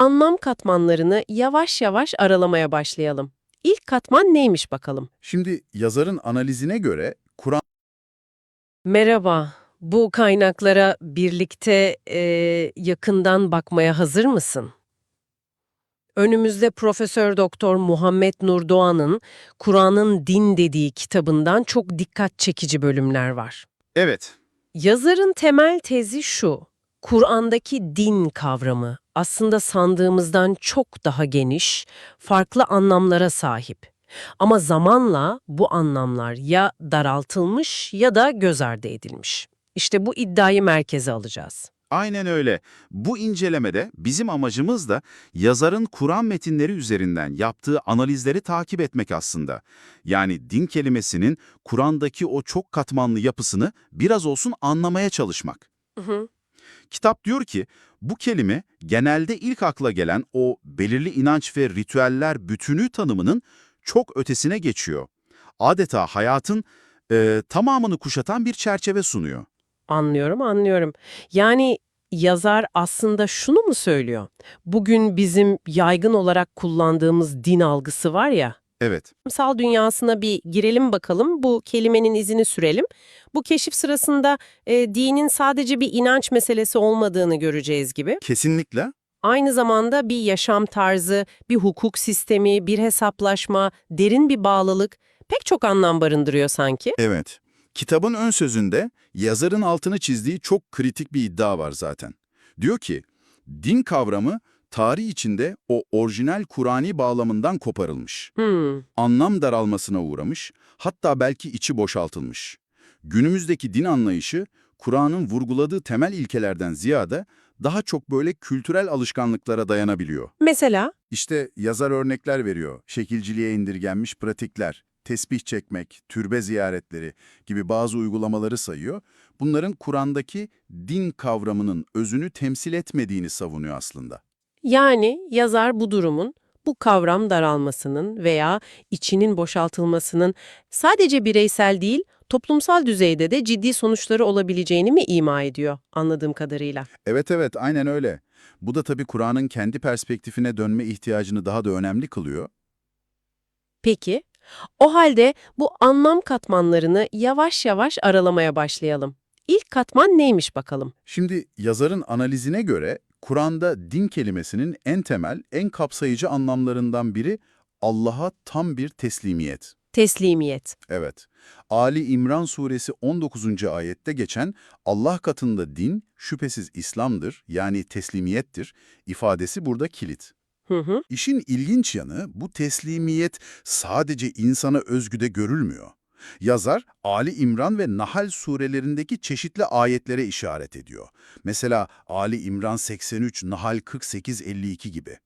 anlam katmanlarını yavaş yavaş aralamaya başlayalım. İlk katman neymiş bakalım? Şimdi yazarın analizine göre Kur'an Merhaba, bu kaynaklara birlikte yakından bakmaya hazır mısın? Önümüzde Profesör Doktor Muhammet Nur Doğan'ın Kur'an'ın Din dediği kitabından çok dikkat çekici bölümler var. evet, Yazarın temel tezi şu: Kur'an'daki din kavramı aslında sandığımızdan çok daha geniş, farklı anlamlara sahip. Ama zamanla bu anlamlar ya daraltılmış ya da göz ardı edilmiş. İşte bu iddiayı merkeze alacağız. aynen öyle. Bu incelemede bizim amacımız da yazarın Kur'an metinleri üzerinden yaptığı analizleri takip etmek aslında. Yani din kelimesinin Kur'an'daki o çok katmanlı yapısını biraz olsun anlamaya çalışmak. Kitap diyor ki, bu kelime genelde ilk akla gelen o belirli inanç ve ritüeller bütünü tanımının çok ötesine geçiyor. Adeta hayatın tamamını kuşatan bir çerçeve sunuyor. Anlıyorum. Yani yazar aslında şunu mu söylüyor? Bugün bizim yaygın olarak kullandığımız din algısı var ya, Evet, Sal dünyasına bir girelim bakalım, bu kelimenin izini sürelim. Bu keşif sırasında dinin sadece bir inanç meselesi olmadığını göreceğiz gibi. kesinlikle. Aynı zamanda bir yaşam tarzı, bir hukuk sistemi, bir hesaplaşma, derin bir bağlılık pek çok anlam barındırıyor sanki. Evet. Kitabın ön sözünde yazarın altını çizdiği çok kritik bir iddia var zaten. Diyor ki, din kavramı tarih içinde o orijinal Kur'ani bağlamından koparılmış. Anlam daralmasına uğramış, hatta belki içi boşaltılmış. Günümüzdeki din anlayışı, Kur'an'ın vurguladığı temel ilkelerden ziyade daha çok böyle kültürel alışkanlıklara dayanabiliyor. Mesela? İşte yazar örnekler veriyor. Şekilciliğe indirgenmiş pratikler, tesbih çekmek, türbe ziyaretleri gibi bazı uygulamaları sayıyor. Bunların Kur'an'daki din kavramının özünü temsil etmediğini savunuyor aslında. Yani yazar bu durumun, bu kavram daralmasının veya içinin boşaltılmasının sadece bireysel değil, toplumsal düzeyde de ciddi sonuçları olabileceğini mi ima ediyor anladığım kadarıyla? Evet, aynen öyle. Bu da tabii Kur'an'ın kendi perspektifine dönme ihtiyacını daha da önemli kılıyor. Peki, o halde bu anlam katmanlarını yavaş yavaş aralamaya başlayalım. İlk katman neymiş bakalım? Şimdi yazarın analizine göre Kur'an'da din kelimesinin en temel, en kapsayıcı anlamlarından biri Allah'a tam bir teslimiyet. Teslimiyet. Evet. Ali İmran suresi 19. ayette geçen Allah katında din şüphesiz İslam'dır, yani teslimiyettir ifadesi burada kilit. İşin ilginç yanı bu teslimiyet sadece insana özgüde görülmüyor. Yazar, Ali İmran ve Nahl surelerindeki çeşitli ayetlere işaret ediyor. Mesela Ali İmran 83, Nahl 48-52 gibi.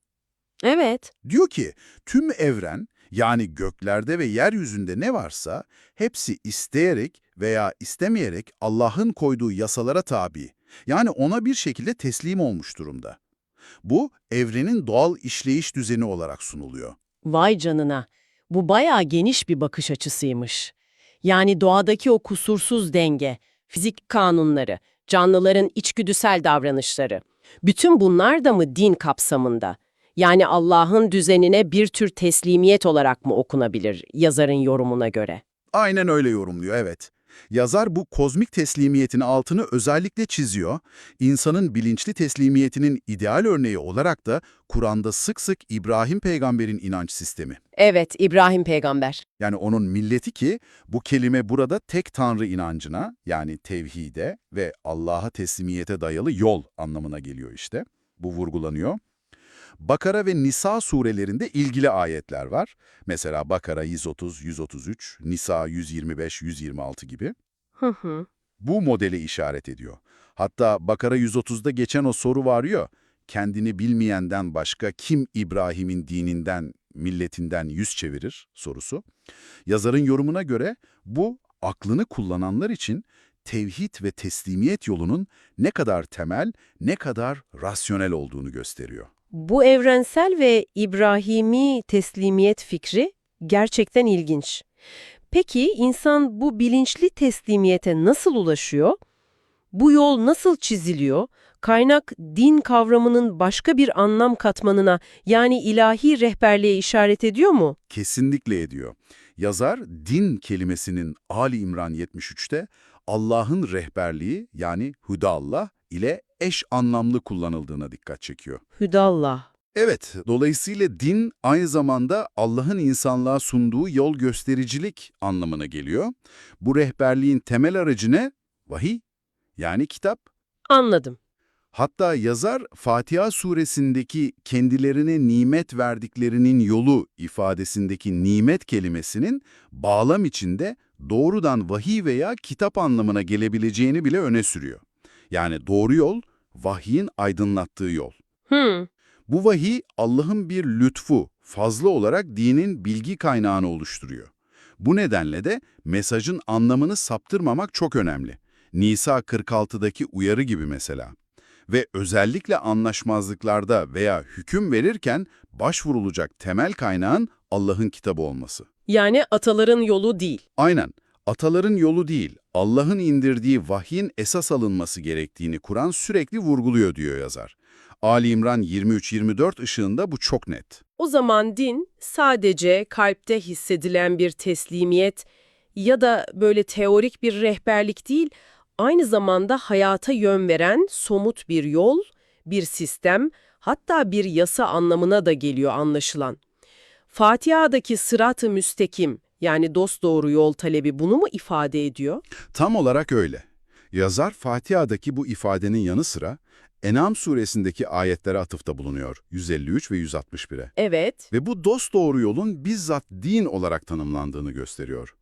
Evet. Diyor ki, tüm evren, yani göklerde ve yeryüzünde ne varsa, hepsi isteyerek veya istemeyerek Allah'ın koyduğu yasalara tabi. Yani ona bir şekilde teslim olmuş durumda. Bu, evrenin doğal işleyiş düzeni olarak sunuluyor. Vay canına. Bu bayağı geniş bir bakış açısıymış. Yani doğadaki o kusursuz denge, fizik kanunları, canlıların içgüdüsel davranışları. Bütün bunlar da mı din kapsamında? Yani Allah'ın düzenine bir tür teslimiyet olarak mı okunabilir yazarın yorumuna göre? Aynen öyle yorumluyor, evet. Yazar bu kozmik teslimiyetin altını özellikle çiziyor. İnsanın bilinçli teslimiyetinin ideal örneği olarak da Kur'an'da sık sık İbrahim peygamberin inanç sistemi. Evet, İbrahim peygamber. Yani onun milleti ki bu kelime burada tek tanrı inancına, yani tevhide ve Allah'a teslimiyete dayalı yol anlamına geliyor işte. Bu vurgulanıyor. Bakara ve Nisa surelerinde ilgili ayetler var. Mesela Bakara 130, 133, Nisa 125, 126 gibi. Bu modele işaret ediyor. Hatta Bakara 130'da geçen o soru var ya, kendini bilmeyenden başka kim İbrahim'in dininden, milletinden yüz çevirir sorusu. Yazarın yorumuna göre bu aklını kullananlar için tevhid ve teslimiyet yolunun ne kadar temel, ne kadar rasyonel olduğunu gösteriyor. Bu evrensel ve İbrahimi teslimiyet fikri gerçekten ilginç. Peki insan bu bilinçli teslimiyete nasıl ulaşıyor? Bu yol nasıl çiziliyor? Kaynak, din kavramının başka bir anlam katmanına, yani ilahi rehberliğe işaret ediyor mu? Kesinlikle ediyor. Yazar, din kelimesinin Ali İmran 73'te Allah'ın rehberliği yani Hüdallah ile eş anlamlı kullanıldığına dikkat çekiyor. Hüdallah. Evet, dolayısıyla din aynı zamanda Allah'ın insanlığa sunduğu yol göstericilik anlamına geliyor. Bu rehberliğin temel aracı ne? Vahiy, yani kitap. Anladım. Hatta yazar, Fatiha suresindeki kendilerine nimet verdiklerinin yolu ifadesindeki nimet kelimesinin bağlam içinde doğrudan vahiy veya kitap anlamına gelebileceğini bile öne sürüyor. Yani doğru yol, vahyin aydınlattığı yol. Bu vahiy, Allah'ın bir lütfu, fazla olarak dinin bilgi kaynağını oluşturuyor. Bu nedenle de mesajın anlamını saptırmamak çok önemli. Nisa 46'daki uyarı gibi mesela. Ve özellikle anlaşmazlıklarda veya hüküm verirken başvurulacak temel kaynağın Allah'ın kitabı olması. Yani ataların yolu değil. Aynen, ataların yolu değil, Allah'ın indirdiği vahyin esas alınması gerektiğini Kur'an sürekli vurguluyor diyor yazar. Ali İmran 23-24 ışığında bu çok net. O zaman din sadece kalpte hissedilen bir teslimiyet ya da böyle teorik bir rehberlik değil, aynı zamanda hayata yön veren somut bir yol, bir sistem, hatta bir yasa anlamına da geliyor anlaşılan. Fatiha'daki sırat-ı müstekim, yani dosdoğru yol talebi bunu mu ifade ediyor? Tam olarak öyle. Yazar Fatiha'daki bu ifadenin yanı sıra En'am suresindeki ayetlere atıfta bulunuyor, 153 ve 161'e. Evet. Ve bu dosdoğru yolun bizzat din olarak tanımlandığını gösteriyor.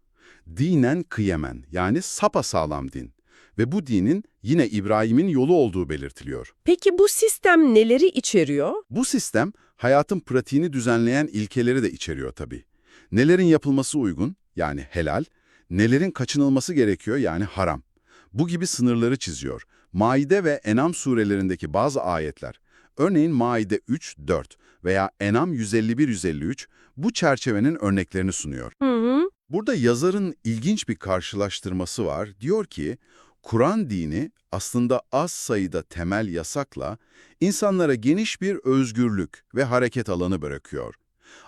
Dinen kıyemen, yani sapasağlam din. Ve bu dinin yine İbrahim'in yolu olduğu belirtiliyor. Peki bu sistem neleri içeriyor? Bu sistem, hayatın pratiğini düzenleyen ilkeleri de içeriyor tabii. Nelerin yapılması uygun, yani helal, nelerin kaçınılması gerekiyor, yani haram. Bu gibi sınırları çiziyor. Maide ve En'am surelerindeki bazı ayetler, örneğin Maide 3-4 veya En'am 151-153 bu çerçevenin örneklerini sunuyor. Burada yazarın ilginç bir karşılaştırması var. Diyor ki, Kur'an dini aslında az sayıda temel yasakla insanlara geniş bir özgürlük ve hareket alanı bırakıyor.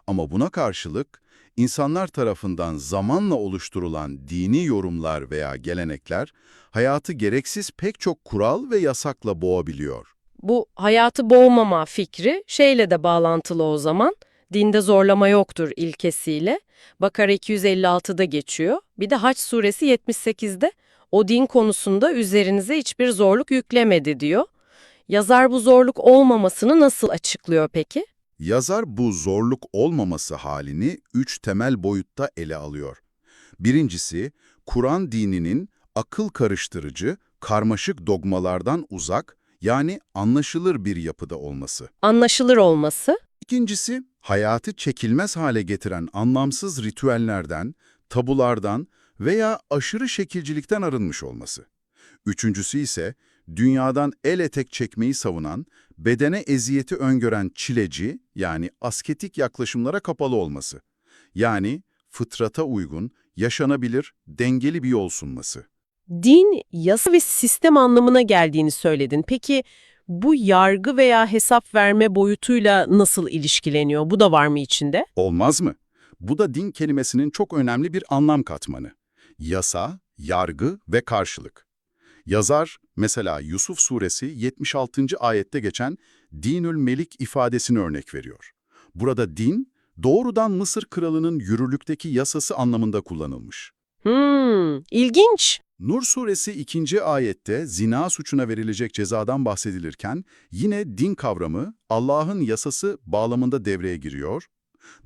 Ama buna karşılık insanlar tarafından zamanla oluşturulan dini yorumlar veya gelenekler hayatı gereksiz pek çok kural ve yasakla boğabiliyor. Bu hayatı boğmama fikri şeyle de bağlantılı o zaman. Dinde zorlama yoktur ilkesiyle. Bakara 256'da geçiyor. Bir de Haç suresi 78'de o din konusunda üzerinize hiçbir zorluk yüklemedi diyor. Yazar bu zorluk olmamasını nasıl açıklıyor peki? Yazar bu zorluk olmaması halini 3 temel boyutta ele alıyor. Birincisi, Kur'an dininin akıl karıştırıcı, karmaşık dogmalardan uzak, yani anlaşılır bir yapıda olması. Anlaşılır olması. İkincisi, hayatı çekilmez hale getiren anlamsız ritüellerden, tabulardan veya aşırı şekilcilikten arınmış olması. Üçüncüsü ise, dünyadan el etek çekmeyi savunan, bedene eziyeti öngören çileci, yani asketik yaklaşımlara kapalı olması. Yani fıtrata uygun, yaşanabilir, dengeli bir yol sunması. Din, yasa ve sistem anlamına geldiğini söyledin. Peki bu yargı veya hesap verme boyutuyla nasıl ilişkileniyor? Bu da var mı içinde? Olmaz mı? Bu da din kelimesinin çok önemli bir anlam katmanı. Yasa, yargı ve karşılık. Yazar, mesela Yusuf suresi 76. ayette geçen dinül melik ifadesini örnek veriyor. Burada din, doğrudan Mısır kralının yürürlükteki yasası anlamında kullanılmış. İlginç. Nur suresi 2. ayette zina suçuna verilecek cezadan bahsedilirken yine din kavramı Allah'ın yasası bağlamında devreye giriyor.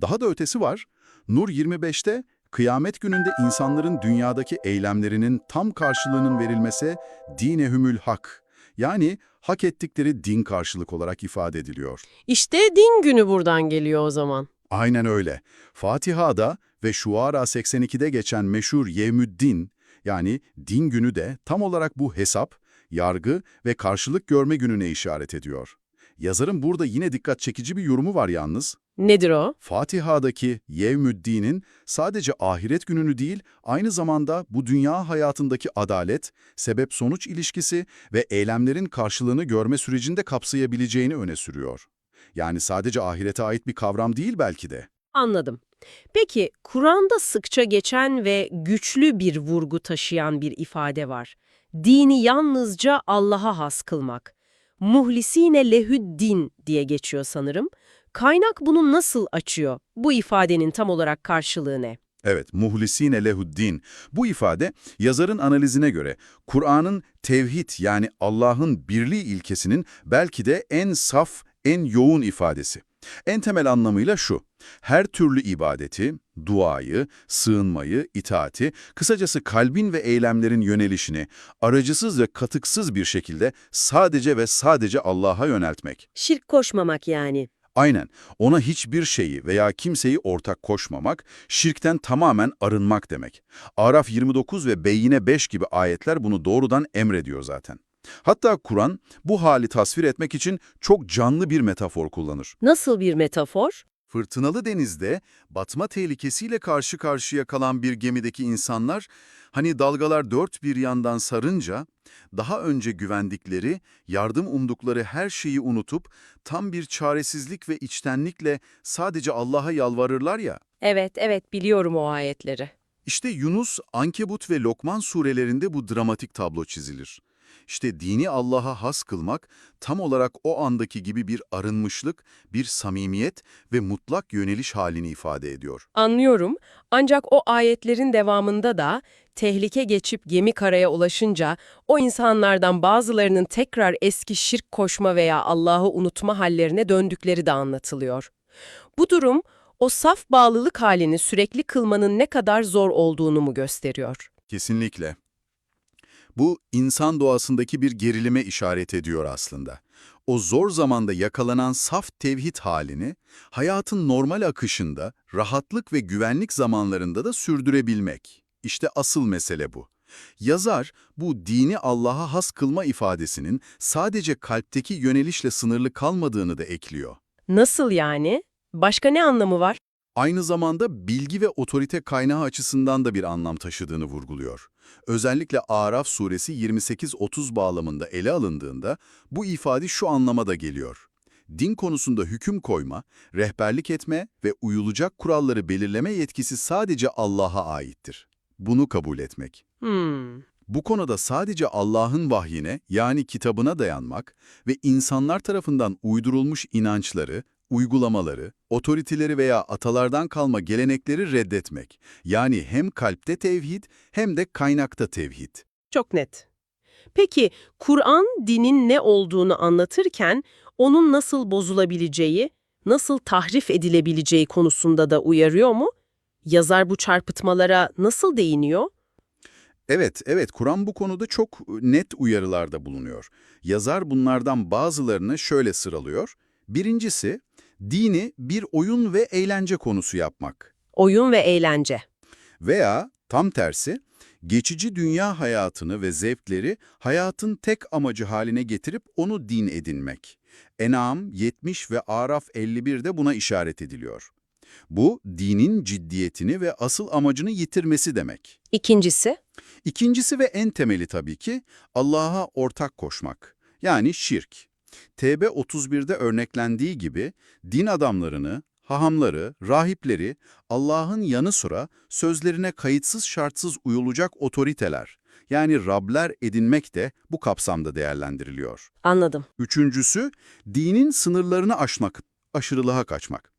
Daha da ötesi var. Nur 25'te kıyamet gününde insanların dünyadaki eylemlerinin tam karşılığının verilmesi dinehumül hak, yani hak ettikleri din karşılık olarak ifade ediliyor. İşte din günü buradan geliyor o zaman. Aynen öyle. Fatiha'da ve Şuara 82'de geçen meşhur Yevmüddin, yani din günü de tam olarak bu hesap, yargı ve karşılık görme gününe işaret ediyor. Yazarın burada yine dikkat çekici bir yorumu var yalnız. Nedir o? Fatiha'daki Yevmüddin'in sadece ahiret gününü değil, aynı zamanda bu dünya hayatındaki adalet, sebep-sonuç ilişkisi ve eylemlerin karşılığını görme sürecinde kapsayabileceğini öne sürüyor. Yani sadece ahirete ait bir kavram değil belki de. Anladım. Peki, Kur'an'da sıkça geçen ve güçlü bir vurgu taşıyan bir ifade var. Dini yalnızca Allah'a has kılmak. Muhlisine lehüddin diye geçiyor sanırım. Kaynak bunu nasıl açıyor? Bu ifadenin tam olarak karşılığı ne? Evet, muhlisine lehuddin. Bu ifade yazarın analizine göre Kur'an'ın tevhid yani Allah'ın birliği ilkesinin belki de en saf, en yoğun ifadesi. En temel anlamıyla şu: her türlü ibadeti, duayı, sığınmayı, itaati, kısacası kalbin ve eylemlerin yönelişini aracısız ve katıksız bir şekilde sadece ve sadece Allah'a yöneltmek. Şirk koşmamak yani. Aynen, ona hiçbir şeyi veya kimseyi ortak koşmamak, şirkten tamamen arınmak demek. Araf 29 ve Beyyine 5 gibi ayetler bunu doğrudan emrediyor zaten. Hatta Kur'an bu hali tasvir etmek için çok canlı bir metafor kullanır. Nasıl bir metafor? Fırtınalı denizde batma tehlikesiyle karşı karşıya kalan bir gemideki insanlar, hani dalgalar dört bir yandan sarınca, daha önce güvendikleri, yardım umdukları her şeyi unutup tam bir çaresizlik ve içtenlikle sadece Allah'a yalvarırlar ya. Evet, biliyorum o ayetleri. İşte Yunus, Ankebut ve Lokman surelerinde bu dramatik tablo çizilir. İşte dini Allah'a has kılmak, tam olarak o andaki gibi bir arınmışlık, bir samimiyet ve mutlak yöneliş halini ifade ediyor. Anlıyorum. Ancak o ayetlerin devamında da tehlike geçip gemi karaya ulaşınca o insanlardan bazılarının tekrar eski şirk koşma veya Allah'ı unutma hallerine döndükleri de anlatılıyor. Bu durum o saf bağlılık halini sürekli kılmanın ne kadar zor olduğunu mu gösteriyor? Kesinlikle. Bu, insan doğasındaki bir gerilime işaret ediyor aslında. O zor zamanda yakalanan saf tevhid halini, hayatın normal akışında, rahatlık ve güvenlik zamanlarında da sürdürebilmek. İşte asıl mesele bu. Yazar, bu dini Allah'a has kılma ifadesinin sadece kalpteki yönelişle sınırlı kalmadığını da ekliyor. Nasıl yani? Başka ne anlamı var? Aynı zamanda bilgi ve otorite kaynağı açısından da bir anlam taşıdığını vurguluyor. Özellikle Araf suresi 28-30 bağlamında ele alındığında bu ifade şu anlama da geliyor: din konusunda hüküm koyma, rehberlik etme ve uyulacak kuralları belirleme yetkisi sadece Allah'a aittir. Bunu kabul etmek. Bu konuda sadece Allah'ın vahyine, yani kitabına dayanmak ve insanlar tarafından uydurulmuş inançları, uygulamaları, otoriteleri veya atalardan kalma gelenekleri reddetmek. Yani hem kalpte tevhid hem de kaynakta tevhid. Çok net. Peki, Kur'an dinin ne olduğunu anlatırken onun nasıl bozulabileceği, nasıl tahrif edilebileceği konusunda da uyarıyor mu? Yazar bu çarpıtmalara nasıl değiniyor? Evet, Kur'an bu konuda çok net uyarılarda bulunuyor. Yazar bunlardan bazılarını şöyle sıralıyor. Birincisi, dini bir oyun ve eğlence konusu yapmak. Oyun ve eğlence. Veya tam tersi, geçici dünya hayatını ve zevkleri hayatın tek amacı haline getirip onu din edinmek. En'am 70 ve Araf 51'de buna işaret ediliyor. Bu, dinin ciddiyetini ve asıl amacını yitirmesi demek. İkincisi? İkincisi ve en temeli tabii ki Allah'a ortak koşmak, yani şirk. Tevbe 31'de örneklendiği gibi din adamlarını, hahamları, rahipleri Allah'ın yanı sıra sözlerine kayıtsız şartsız uyulacak otoriteler, yani Rabler edinmek de bu kapsamda değerlendiriliyor. Anladım. Üçüncüsü, dinin sınırlarını aşmak, aşırılığa kaçmak.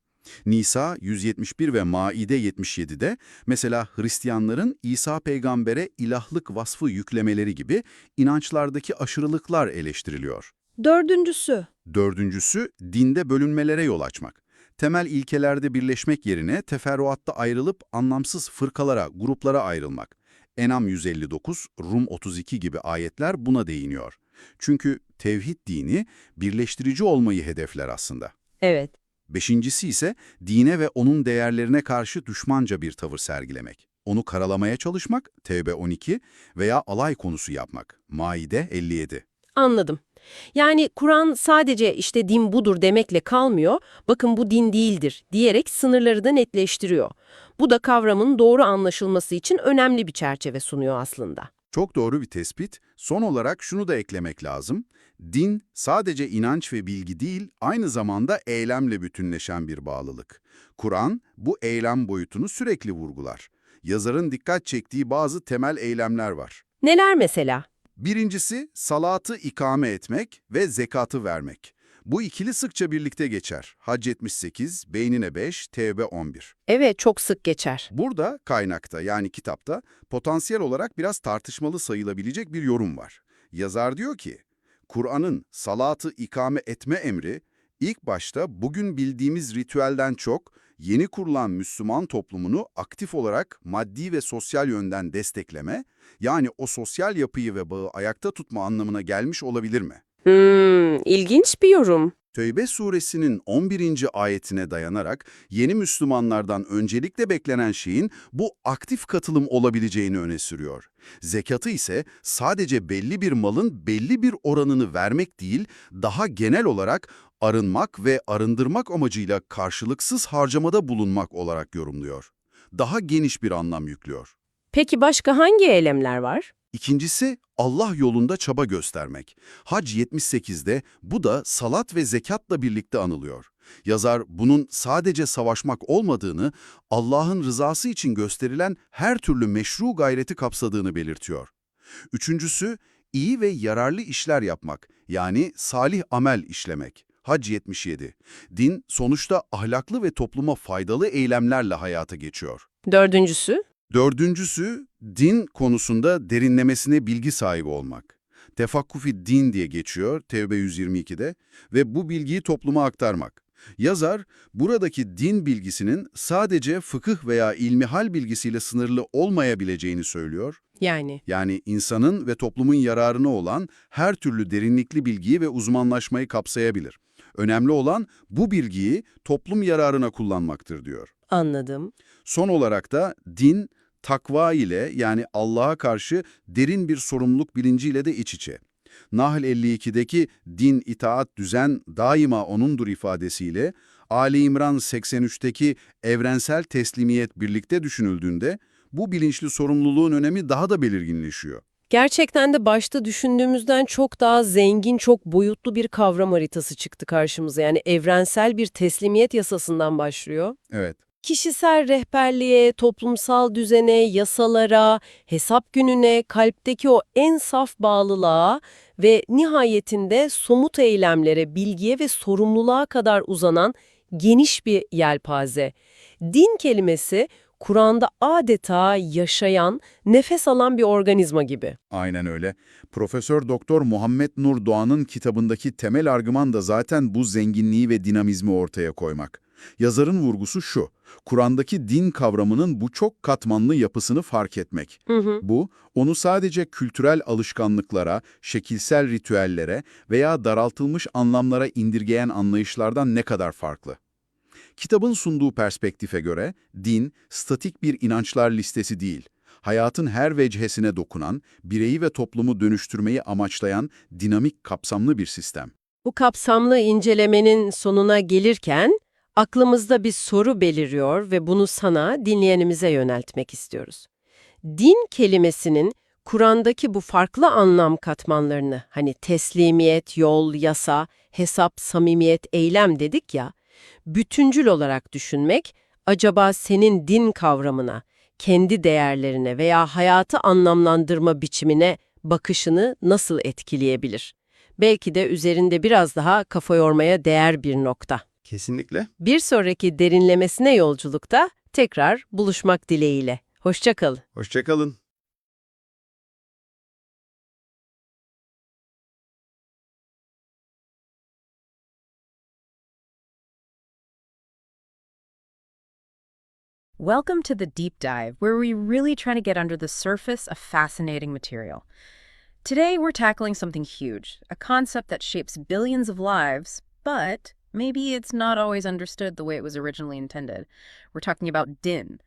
Nisa 171 ve Maide 77'de mesela Hristiyanların İsa peygambere ilahlık vasfı yüklemeleri gibi inançlardaki aşırılıklar eleştiriliyor. Dördüncüsü, dinde bölünmelere yol açmak. Temel ilkelerde birleşmek yerine teferruatta ayrılıp anlamsız fırkalara, gruplara ayrılmak. En'am 159, Rum 32 gibi ayetler buna değiniyor. Çünkü tevhid dini birleştirici olmayı hedefler aslında. Evet. Beşincisi ise dine ve onun değerlerine karşı düşmanca bir tavır sergilemek. Onu karalamaya çalışmak, Tevbe 12 veya alay konusu yapmak, Maide 57. Anladım. Yani Kur'an sadece işte din budur demekle kalmıyor, bakın bu din değildir diyerek sınırları da netleştiriyor. Bu da kavramın doğru anlaşılması için önemli bir çerçeve sunuyor aslında. Çok doğru bir tespit. Son olarak şunu da eklemek lazım. Din sadece inanç ve bilgi değil, aynı zamanda eylemle bütünleşen bir bağlılık. Kur'an bu eylem boyutunu sürekli vurgular. Yazarın dikkat çektiği bazı temel eylemler var. Neler mesela? Birincisi, salatı ikame etmek ve zekatı vermek. Bu ikili sıkça birlikte geçer. Hac 78, Beynine 5, Tevbe 11. Evet, çok sık geçer. Burada kaynakta yani kitapta potansiyel olarak biraz tartışmalı sayılabilecek bir yorum var. Yazar diyor ki, Kur'an'ın salatı ikame etme emri ilk başta bugün bildiğimiz ritüelden çok yeni kurulan Müslüman toplumunu aktif olarak maddi ve sosyal yönden destekleme, yani o sosyal yapıyı ve bağı ayakta tutma anlamına gelmiş olabilir mi? İlginç bir yorum. Tevbe suresinin 11. ayetine dayanarak yeni Müslümanlardan öncelikle beklenen şeyin bu aktif katılım olabileceğini öne sürüyor. Zekatı ise sadece belli bir malın belli bir oranını vermek değil, daha genel olarak arınmak ve arındırmak amacıyla karşılıksız harcamada bulunmak olarak yorumluyor. Daha geniş bir anlam yüklüyor. Peki başka hangi eylemler var? İkincisi, Allah yolunda çaba göstermek. Hac 78'de bu da salat ve zekatla birlikte anılıyor. Yazar bunun sadece savaşmak olmadığını, Allah'ın rızası için gösterilen her türlü meşru gayreti kapsadığını belirtiyor. Üçüncüsü, iyi ve yararlı işler yapmak, yani salih amel işlemek. Hac 77. Din sonuçta ahlaklı ve topluma faydalı eylemlerle hayata geçiyor. Dördüncüsü? Dördüncüsü, din konusunda derinlemesine bilgi sahibi olmak. Tefakkufi din diye geçiyor Tevbe 122'de ve bu bilgiyi topluma aktarmak. Yazar, buradaki din bilgisinin sadece fıkıh veya ilmihal bilgisiyle sınırlı olmayabileceğini söylüyor. Yani insanın ve toplumun yararına olan her türlü derinlikli bilgiyi ve uzmanlaşmayı kapsayabilir. Önemli olan bu bilgiyi toplum yararına kullanmaktır diyor. Anladım. Son olarak da din, takva ile yani Allah'a karşı derin bir sorumluluk bilinciyle de iç içe. Nahl 52'deki din, itaat, düzen daima O'nundur ifadesiyle, Ali İmran 83'teki evrensel teslimiyet birlikte düşünüldüğünde bu bilinçli sorumluluğun önemi daha da belirginleşiyor. Gerçekten de başta düşündüğümüzden çok daha zengin, çok boyutlu bir kavram haritası çıktı karşımıza. Yani evrensel bir teslimiyet yasasından başlıyor. Evet. Kişisel rehberliğe, toplumsal düzene, yasalara, hesap gününe, kalpteki o en saf bağlılığa ve nihayetinde somut eylemlere, bilgiye ve sorumluluğa kadar uzanan geniş bir yelpaze. Din kelimesi Kur'an'da adeta yaşayan, nefes alan bir organizma gibi. Aynen öyle. Profesör Doktor Muhammet Nur Doğan'ın kitabındaki temel argüman da zaten bu zenginliği ve dinamizmi ortaya koymak. Yazarın vurgusu şu, Kur'an'daki din kavramının bu çok katmanlı yapısını fark etmek. Bu, onu sadece kültürel alışkanlıklara, şekilsel ritüellere veya daraltılmış anlamlara indirgeyen anlayışlardan ne kadar farklı. Kitabın sunduğu perspektife göre din, statik bir inançlar listesi değil, hayatın her vecihesine dokunan, bireyi ve toplumu dönüştürmeyi amaçlayan dinamik, kapsamlı bir sistem. Bu kapsamlı incelemenin sonuna gelirken aklımızda bir soru beliriyor ve bunu sana, dinleyenimize yöneltmek istiyoruz. Din kelimesinin Kur'an'daki bu farklı anlam katmanlarını, hani teslimiyet, yol, yasa, hesap, samimiyet, eylem dedik ya, bütüncül olarak düşünmek, acaba senin din kavramına, kendi değerlerine veya hayatı anlamlandırma biçimine bakışını nasıl etkileyebilir? Belki de üzerinde biraz daha kafa yormaya değer bir nokta. Kesinlikle. Bir sonraki derinlemesine yolculukta tekrar buluşmak dileğiyle. Hoşça kalın. Hoşça kalın. Welcome to the deep dive, where we really try to get under the surface of fascinating material. Today, we're tackling something huge, a concept that shapes billions of lives, but maybe it's not always understood the way it was originally intended. We're talking about din.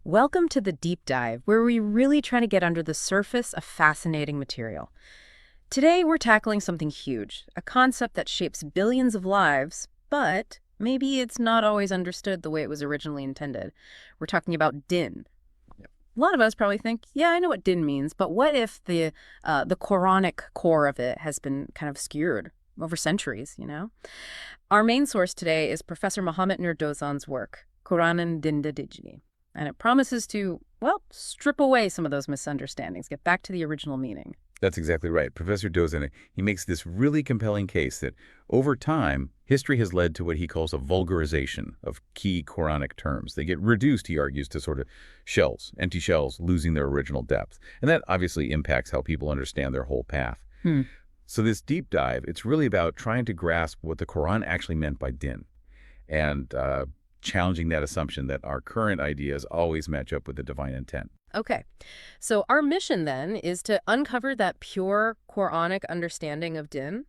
Welcome to the deep dive, where we really try to get under the surface of fascinating material. Today, we're tackling something huge, a concept that shapes billions of lives, but maybe it's not always understood the way it was originally intended. We're talking about din. A lot of us probably think, yeah, I know what din means, but what if the Quranic core of it has been kind of skewered over centuries, you know? Our main source today is Professor Muhammet Nur Doğan's work, قُر'انın dinde. And it promises to, well, strip away some of those misunderstandings, get back to the original meaning. That's exactly right. Professor Doğan, he makes this really compelling case that over time, history has led to what he calls a vulgarization of key Quranic terms. They get reduced, he argues, to sort of shells, empty shells, losing their original depth. And that obviously impacts how people understand their whole path. So this deep dive, it's really about trying to grasp what the Quran actually meant by din and challenging that assumption that our current ideas always match up with the divine intent. Okay, so our mission then is to uncover that pure Quranic understanding of din,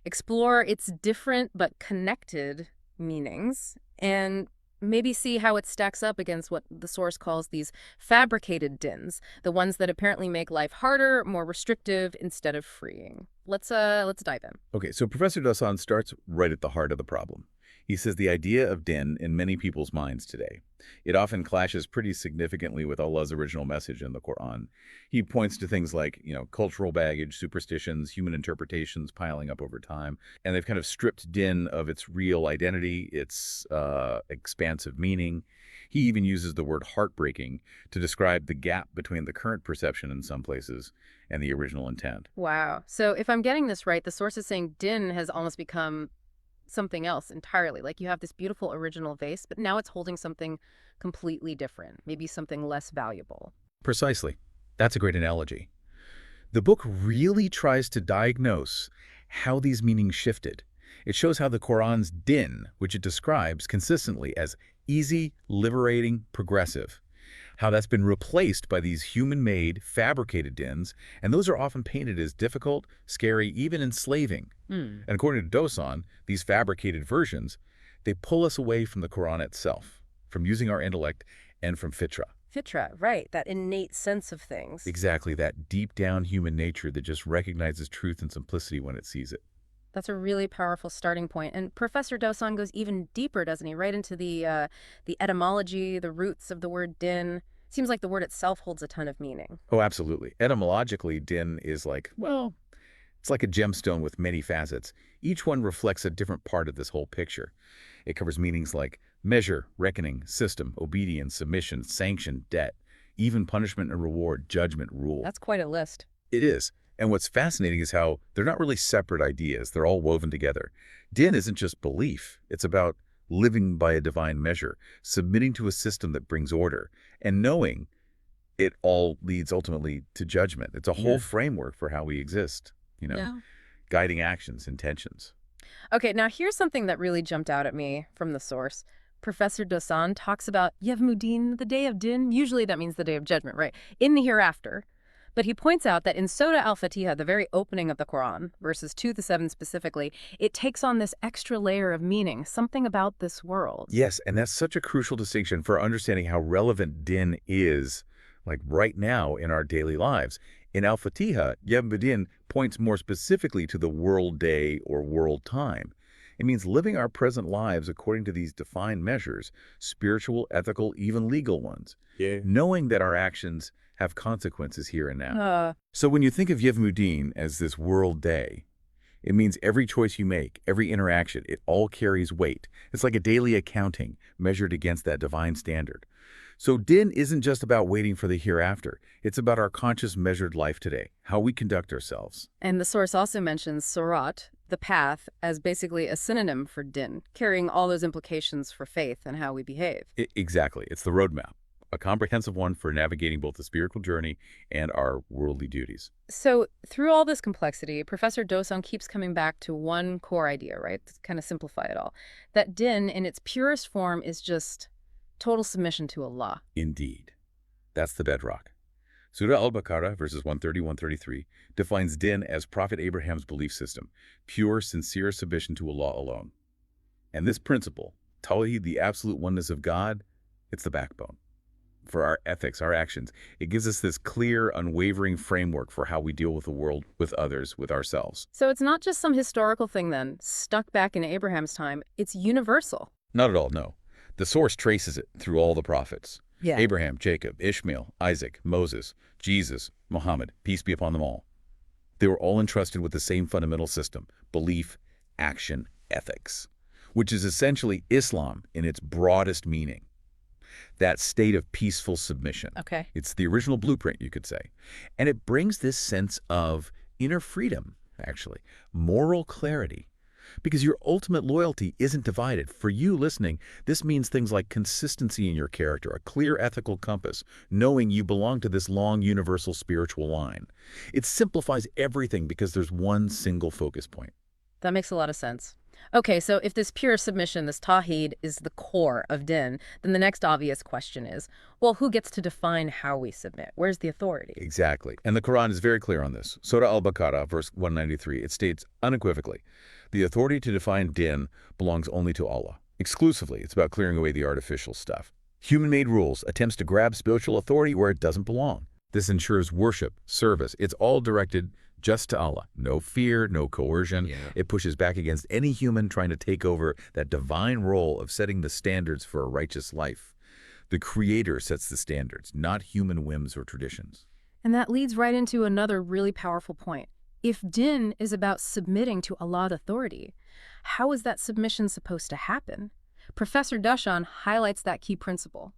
explore its different but connected meanings, and maybe see how it stacks up against what the source calls these fabricated dins, the ones that apparently make life harder, more restrictive, instead of freeing. Let's dive in. Okay, so Professor Doğan starts right at the heart of the problem. He says the idea of din in many people's minds today, it often clashes pretty significantly with Allah's original message in the Quran. He points to things like, cultural baggage, superstitions, human interpretations piling up over time, and they've kind of stripped din of its real identity, its expansive meaning. He even uses the word heartbreaking to describe the gap between the current perception in some places and the original intent. Wow. So if I'm getting this right, the source is saying din has almost become something else entirely. Like you have this beautiful original vase, but now it's holding something completely different, maybe something less valuable. Precisely. That's a great analogy. The book really tries to diagnose how these meanings shifted. It shows how the Quran's din, which it describes consistently as easy, liberating, progressive, how that's been replaced by these human-made, fabricated dins, and those are often painted as difficult, scary, even enslaving. And according to Doğan, these fabricated versions, they pull us away from the Quran itself, from using our intellect and from fitra. Fitra, right, that innate sense of things. Exactly, that deep-down human nature that just recognizes truth and simplicity when it sees it. That's a really powerful starting point. And Professor Doğan goes even deeper, doesn't he? Right into the etymology, the roots of the word din. Seems like the word itself holds a ton of meaning. Oh, absolutely. Etymologically, din is like, well, it's like a gemstone with many facets. Each one reflects a different part of this whole picture. It covers meanings like measure, reckoning, system, obedience, submission, sanction, debt, even punishment and reward, judgment, rule. That's quite a list. It is. And what's fascinating is how they're not really separate ideas. They're all woven together. Din isn't just belief. It's about living by a divine measure, submitting to a system that brings order, and knowing it all leads ultimately to judgment. It's a whole framework for how we exist, guiding actions, intentions. Okay, now here's something that really jumped out at me from the source. Professor Doğan talks about Yevmudin, the day of din. Usually that means the day of judgment, right? In the hereafter. But he points out that in Surah Al-Fatiha, the very opening of the Quran, verses 2 to 7 specifically, it takes on this extra layer of meaning, something about this world. Yes, and that's such a crucial distinction for understanding how relevant din is, like right now in our daily lives. In Al-Fatiha, Yevmudin points more specifically to the world day or world time. It means living our present lives according to these defined measures, spiritual, ethical, even legal ones. Knowing that our actions have consequences here and now. So when you think of Yevmudin as this world day, it means every choice you make, every interaction, it all carries weight. It's like a daily accounting measured against that divine standard. So din isn't just about waiting for the hereafter. It's about our conscious measured life today, how we conduct ourselves. And the source also mentions surat, the path, as basically a synonym for din, carrying all those implications for faith and how we behave. Exactly. It's the roadmap. A comprehensive one for navigating both the spiritual journey and our worldly duties. So through all this complexity, Professor Doğan keeps coming back to one core idea, right? To kind of simplify it all. That din, in its purest form, is just total submission to Allah. Indeed. That's the bedrock. Surah Al-Baqarah, verses 130-133, defines din as Prophet Abraham's belief system, pure, sincere submission to Allah alone. And this principle, Tawheed, the absolute oneness of God, it's the backbone. for our ethics, our actions. It gives us this clear, unwavering framework for how we deal with the world, with others, with ourselves. So it's not just some historical thing then, stuck back in Abraham's time. It's universal. Not at all, no. The source traces it through all the prophets. Yeah. Abraham, Jacob, Ishmael, Isaac, Moses, Jesus, Muhammad, peace be upon them all. They were all entrusted with the same fundamental system: belief, action, ethics, which is essentially Islam in its broadest meaning. That state of peaceful submission. Okay. It's the original blueprint, you could say. And it brings this sense of inner freedom, actually, moral clarity, because your ultimate loyalty isn't divided. For you listening, this means things like consistency in your character, a clear ethical compass, knowing you belong to this long universal spiritual line. It simplifies everything because there's one single focus point. That makes a lot of sense. Okay, so if this pure submission, this tawhid, is the core of din, then the next obvious question is, well, who gets to define how we submit? Where's the authority? Exactly. And the Quran is very clear on this. Surah Al-Baqarah, verse 193, it states unequivocally, the authority to define din belongs only to Allah. Exclusively, it's about clearing away the artificial stuff. Human-made rules, attempts to grab spiritual authority where it doesn't belong. This ensures worship, service. It's all directed just to Allah. No fear, no coercion. Yeah. It pushes back against any human trying to take over that divine role of setting the standards for a righteous life. The Creator sets the standards, not human whims or traditions. And that leads right into another really powerful point. If din is about submitting to Allah's authority, how is that submission supposed to happen? Professor Dashan highlights that key principle.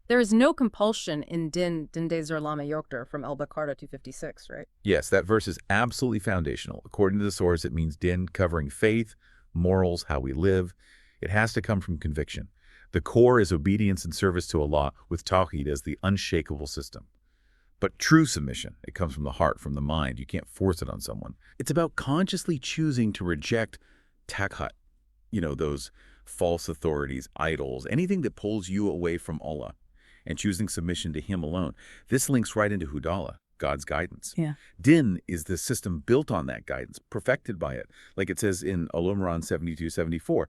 There is no compulsion in din dinde zerlama yoktur from Al-Baqarah 256, right? Yes, that verse is absolutely foundational. According to the source, it means din covering faith, morals, how we live. It has to come from conviction. The core is obedience and service to Allah, with tawhid as the unshakable system. But true submission, it comes from the heart, from the mind. You can't force it on someone. It's about consciously choosing to reject taghut, those false authorities, idols, anything that pulls you away from Allah, and choosing submission to Him alone. This links right into Hudallah, God's guidance. Yeah. Din is the system built on that guidance, perfected by it, like it says in Al-Imran 72-74.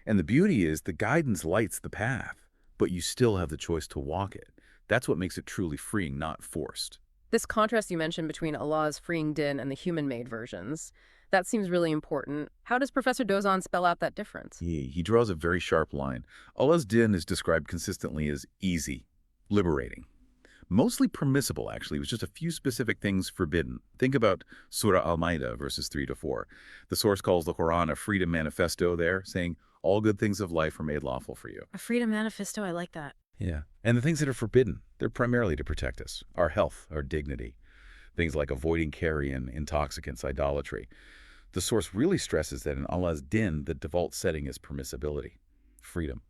And the beauty is the guidance lights the path, but you still have the choice to walk it. That's what makes it truly freeing, not forced. This contrast you mentioned between Allah's freeing din and the human-made versions, that seems really important. How does Professor Dozan spell out that difference? He draws a very sharp line. Allah's din is described consistently as easy, liberating. Mostly permissible, actually, with just a few specific things forbidden. Think about Surah Al-Ma'idah, verses 3-4. The source calls the Quran a freedom manifesto there, saying all good things of life are made lawful for you. A freedom manifesto, I like that. Yeah. And the things that are forbidden, they're primarily to protect us, our health, our dignity. Things like avoiding carrion, intoxicants, idolatry. The source really stresses that in Allah's din, the default setting is permissibility, freedom.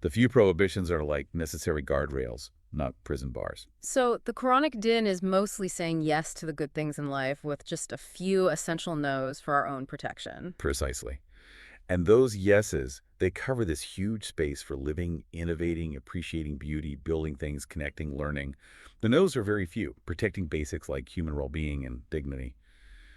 The few prohibitions are like necessary guardrails, not prison bars. So the Quranic din is mostly saying yes to the good things in life with just a few essential no's for our own protection. Precisely. And those yeses, they cover this huge space for living, innovating, appreciating beauty, building things, connecting, learning. The no's are very few, protecting basics like human well-being and dignity.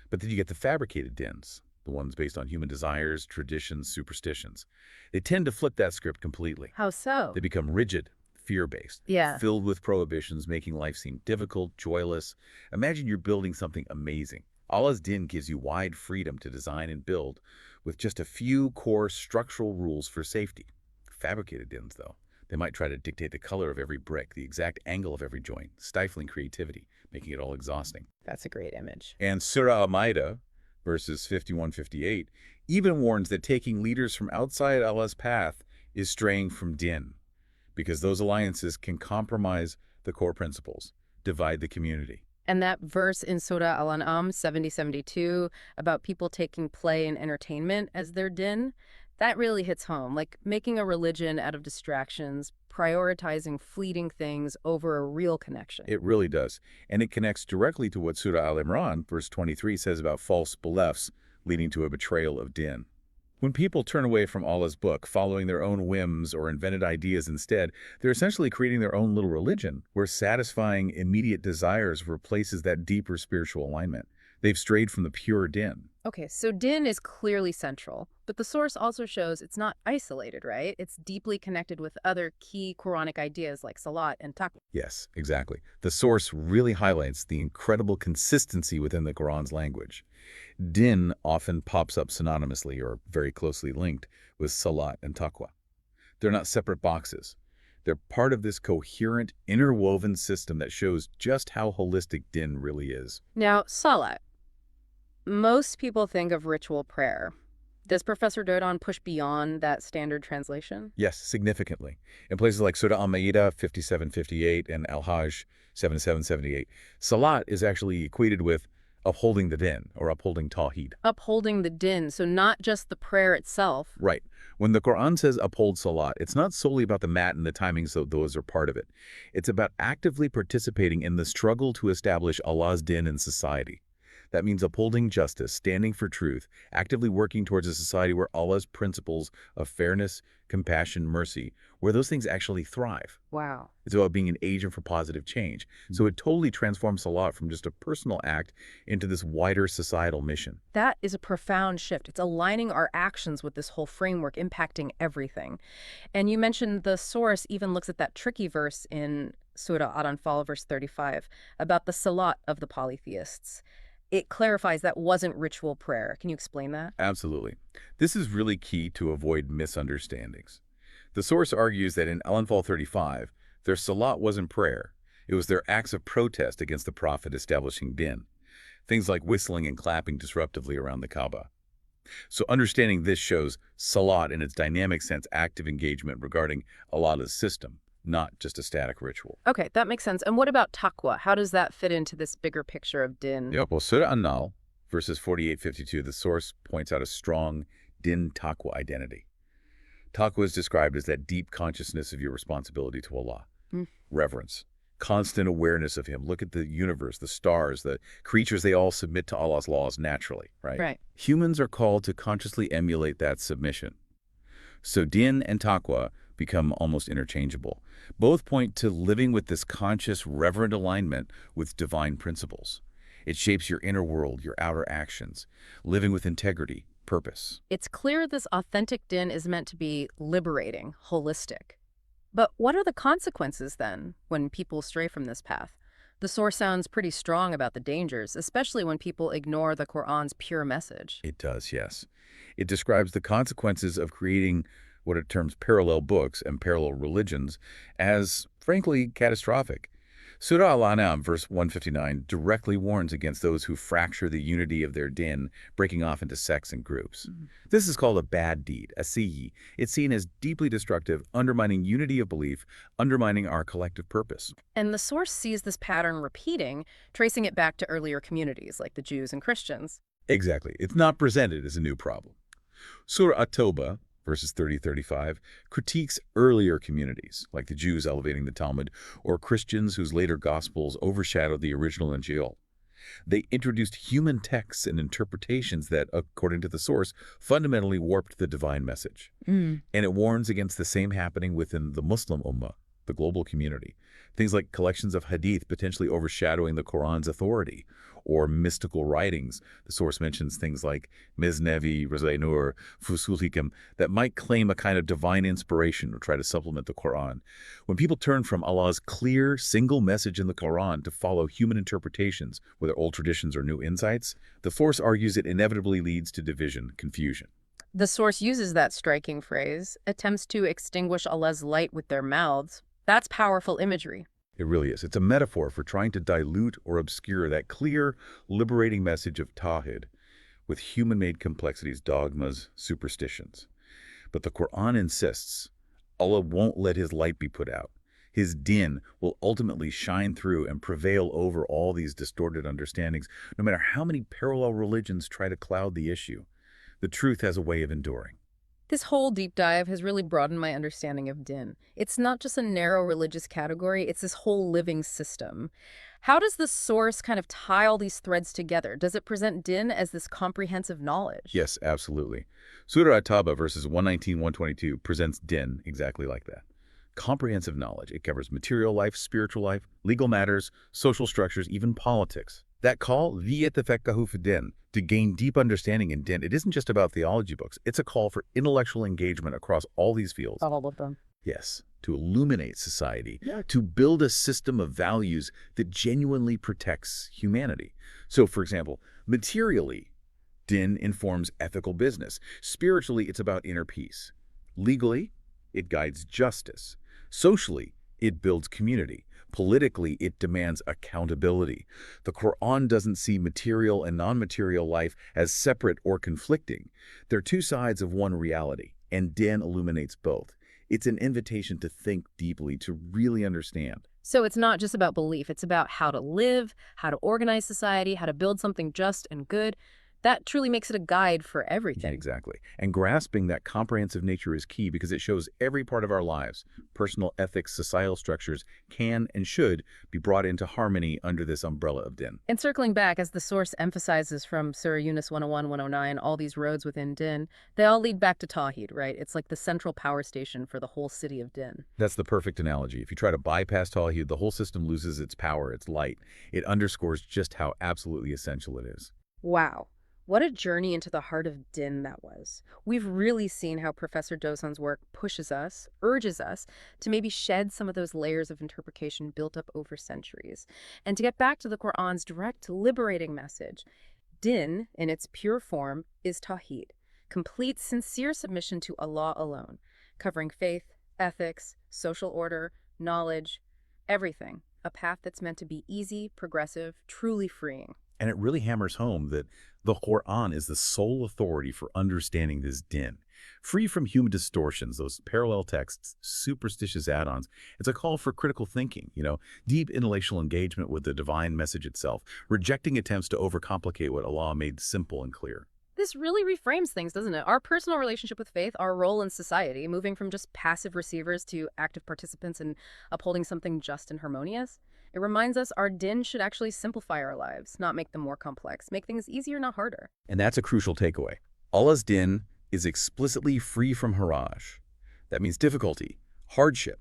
But then you get the fabricated dins, the ones based on human desires, traditions, superstitions. They tend to flip that script completely. How so? They become rigid, fear-based, Yeah. filled with prohibitions, making life seem difficult, joyless. Imagine you're building something amazing. Allah's din gives you wide freedom to design and build with just a few core structural rules for safety. Fabricated dins, though, they might try to dictate the color of every brick, the exact angle of every joint, stifling creativity, making it all exhausting. That's a great image. And Surah Al-Ma'idah, verses 51-58, even warns that taking leaders from outside Allah's path is straying from din, because those alliances can compromise the core principles, divide the community. And that verse in Surah Al-An'am 70-72 about people taking play and entertainment as their din, that really hits home, like making a religion out of distractions, prioritizing fleeting things over a real connection. It really does. And it connects directly to what Surah Al-Imran, verse 23, says about false beliefs leading to a betrayal of din. When people turn away from Allah's book, following their own whims or invented ideas instead, they're essentially creating their own little religion, where satisfying immediate desires replaces that deeper spiritual alignment. They've strayed from the pure din. Okay, so din is clearly central, but the source also shows it's not isolated, right? It's deeply connected with other key Quranic ideas like salat and taqwa. Yes, exactly. The source really highlights the incredible consistency within the Quran's language. Din often pops up synonymously or very closely linked with salat and taqwa. They're not separate boxes. They're part of this coherent, interwoven system that shows just how holistic din really is. Now, salat. Most people think of ritual prayer. Does Professor Doğan push beyond that standard translation? Yes, significantly. In places like Surah Al-Ma'idah 5758 and Al-Hajj 7778, salat is actually equated with upholding the din or upholding tawheed. Upholding the din, so not just the prayer itself. Right. When the Quran says uphold salat, it's not solely about the mat and the timings, so those are part of it. It's about actively participating in the struggle to establish Allah's din in society. That means upholding justice, standing for truth, actively working towards a society where Allah's principles of fairness, compassion, mercy, where those things actually thrive. Wow. It's about being an agent for positive change. So it totally transforms salat from just a personal act into this wider societal mission. That is a profound shift. It's aligning our actions with this whole framework, impacting everything. And you mentioned the source even looks at that tricky verse in Surah Al-Anfal, verse 35, about the salat of the polytheists. It clarifies that wasn't ritual prayer. Can you explain that? Absolutely. This is really key to avoid misunderstandings. The source argues that in Al-Anfal 35, their salat wasn't prayer. It was their acts of protest against the Prophet establishing din. Things like whistling and clapping disruptively around the Kaaba. So understanding this shows salat in its dynamic sense, active engagement regarding Allah's system, not just a static ritual. Okay, that makes sense. And what about taqwa? How does that fit into this bigger picture of din? Well, Surah An-Nahl, verses 48-52, the source points out a strong din taqwa identity. Taqwa is described as that deep consciousness of your responsibility to Allah. Reverence, constant awareness of Him. Look at the universe, the stars, the creatures, they all submit to Allah's laws naturally, right? Right. Humans are called to consciously emulate that submission. So din and taqwa become almost interchangeable. Both point to living with this conscious, reverent alignment with divine principles. It shapes your inner world, your outer actions, living with integrity, purpose. It's clear this authentic din is meant to be liberating, holistic. But what are the consequences then when people stray from this path? The source sounds pretty strong about the dangers, especially when people ignore the Qur'an's pure message. It does, yes. It describes the consequences of creating what it terms parallel books and parallel religions as, frankly, catastrophic. Surah Al-An'am, verse 159, directly warns against those who fracture the unity of their din, breaking off into sects and groups. This is called a bad deed, a siyi. It's seen as deeply destructive, undermining unity of belief, undermining our collective purpose. And the source sees this pattern repeating, tracing it back to earlier communities like the Jews and Christians. Exactly. It's not presented as a new problem. Surah At-Tawbah, verses 30-35, critiques earlier communities, like the Jews elevating the Talmud, or Christians whose later Gospels overshadowed the original Injil. They introduced human texts and interpretations that, according to the source, fundamentally warped the divine message. And it warns against the same happening within the Muslim Ummah, the global community. Things like collections of hadith potentially overshadowing the Quran's authority, or mystical writings. The source mentions things like Miznevi, Razai Nur, Fusul Hikam, that might claim a kind of divine inspiration or try to supplement the Quran. When people turn from Allah's clear, single message in the Quran to follow human interpretations, whether old traditions or new insights, the source argues it inevitably leads to division, confusion. The source uses that striking phrase, attempts to extinguish Allah's light with their mouths. That's powerful imagery. It really is. It's a metaphor for trying to dilute or obscure that clear, liberating message of Tawhid with human-made complexities, dogmas, superstitions. But the Quran insists Allah won't let His light be put out. His din will ultimately shine through and prevail over all these distorted understandings, no matter how many parallel religions try to cloud the issue. The truth has a way of enduring. This whole deep dive has really broadened my understanding of din. It's not just a narrow religious category, it's this whole living system. How does the source kind of tie all these threads together? Does it present din as this comprehensive knowledge? Yes, absolutely. Surah At-Tawbah, verses 119-122, presents din exactly like that. Comprehensive knowledge. It covers material life, spiritual life, legal matters, social structures, even politics. That call, "Liyetefekkahu fi din," to gain deep understanding in din, it isn't just about theology books. It's a call for intellectual engagement across all these fields. All of them. Yes, to illuminate society, to build a system of values that genuinely protects humanity. So, for example, materially, din informs ethical business. Spiritually, it's about inner peace. Legally, it guides justice. Socially, it builds community. Politically, it demands accountability. The Quran doesn't see material and non-material life as separate or conflicting. They're two sides of one reality, and din illuminates both. It's an invitation to think deeply, to really understand. So it's not just about belief, it's about how to live, how to organize society, how to build something just and good. That truly makes it a guide for everything. Exactly. And grasping that comprehensive nature is key because it shows every part of our lives, personal ethics, societal structures, can and should be brought into harmony under this umbrella of din. And circling back, as the source emphasizes from Surah Yunus 101, 109, all these roads within din, they all lead back to Tawhid, right? It's like the central power station for the whole city of din. That's the perfect analogy. If you try to bypass Tawhid, the whole system loses its power, its light. It underscores just how absolutely essential it is. Wow. What a journey into the heart of din that was. We've really seen how Professor Dosan's work pushes us, urges us, to maybe shed some of those layers of interpretation built up over centuries, and to get back to the Qur'an's direct, liberating message. Din, in its pure form, is Tawhid, complete, sincere submission to Allah alone, covering faith, ethics, social order, knowledge, everything. A path that's meant to be easy, progressive, truly freeing. And it really hammers home that the Quran is the sole authority for understanding this din. Free from human distortions, those parallel texts, superstitious add-ons. It's a call for critical thinking, deep intellectual engagement with the divine message itself, rejecting attempts to overcomplicate what Allah made simple and clear. This really reframes things, doesn't it? Our personal relationship with faith, our role in society, moving from just passive receivers to active participants in upholding something just and harmonious. It reminds us our din should actually simplify our lives, not make them more complex, make things easier, not harder. And that's a crucial takeaway. Allah's din is explicitly free from haraj. That means difficulty, hardship.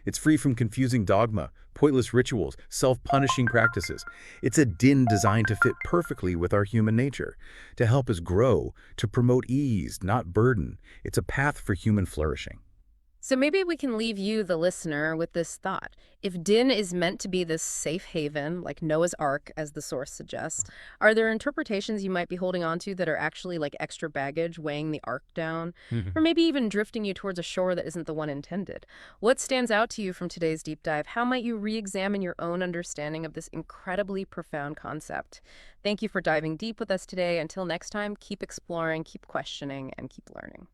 It's free from confusing dogma, pointless rituals, self-punishing practices. It's a din designed to fit perfectly with our human nature, to help us grow, to promote ease, not burden. It's a path for human flourishing. So maybe we can leave you, the listener, with this thought. If din is meant to be this safe haven, like Noah's Ark, as the source suggests, are there interpretations you might be holding on to that are actually like extra baggage, weighing the ark down? Or maybe even drifting you towards a shore that isn't the one intended? What stands out to you from today's deep dive? How might you re-examine your own understanding of this incredibly profound concept? Thank you for diving deep with us today. Until next time, keep exploring, keep questioning, and keep learning.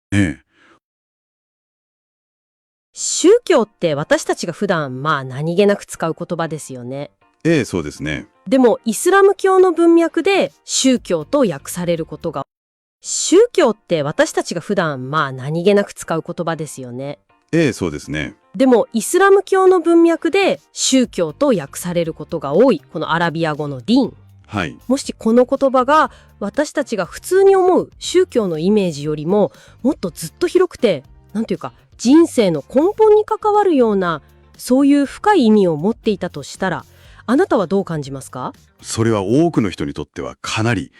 Eh. 宗教って私たちが普段何気なく使う言葉ですよね。ええ、そうですね。でもイスラム教の文脈で宗教と訳されることが、宗教って私たちが普段何気なく使う言葉ですよね。ええ、そうですね。でもイスラム教の文脈で宗教と訳されることが多いこのアラビア語のディン。はい。もしこの言葉が私たちが普通に思う宗教のイメージよりももっとずっと広くて、なんていうか人生の根本に関わるようなそういう深い意味を持っていたとしたら、あなたはどう感じますか？それは多くの人にとってはかなり、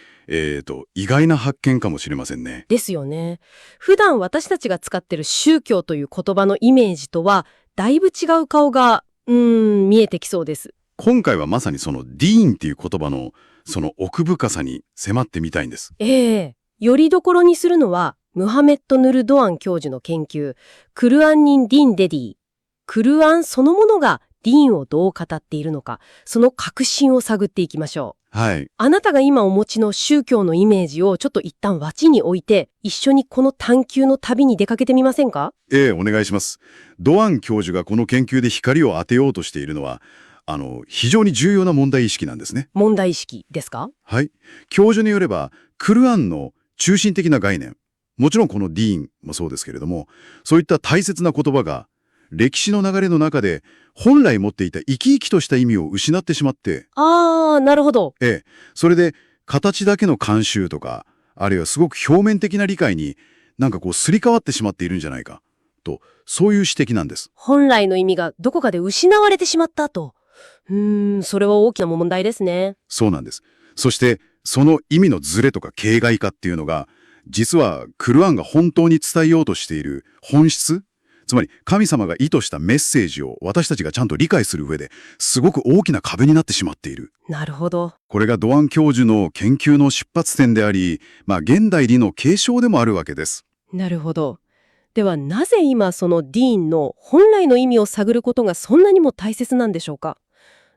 意外な発見かもしれませんね。ですよね。普段私たちが使ってる宗教という言葉のイメージとはだいぶ違う顔が見えてきそうです。今回はまさにそのディーンっていう言葉のその奥深さに迫ってみたいんです。よりどころにするのはムハメッド・ヌル・ドアン教授の研究、クルアン・ニン・ディン・デディ。クルアンそのものがディーンをどう語っているのか、その核心を探っていきましょう。はい。あなたが今お持ちの宗教のイメージをちょっと一旦脇に置いて、一緒にこの探求の旅に出かけてみませんか？お願いします。ドアン教授がこの研究で光を当てようとしているのは、非常に重要な問題意識なんですね。問題意識ですか？はい。教授によれば、クルアンの中心的な概念、もちろんこのディーンもそうですけれども、そういった大切な言葉が、歴史の流れの中で本来持っていた生き生きとした意味を失ってしまって。なるほど。それで形だけの慣習とか、あるいはすごく表面的な理解になんかこうすり替わってしまっているんじゃないかと、そういう指摘なんです。本来の意味がどこかで失われてしまったと。それは大きな問題ですね。そうなんです。そしてその意味のズレとか形骸化っていうのが、実はクルアンが本当に伝えようとしている本質、つまり神様が意図したメッセージを私たちがちゃんと理解する上ですごく大きな壁になってしまっている。なるほど。これがドアン教授の研究の出発点であり、現代理の継承でもあるわけです。なるほど。ではなぜ今そのディーンの本来の意味を探ることがそんなにも大切なんでしょうか。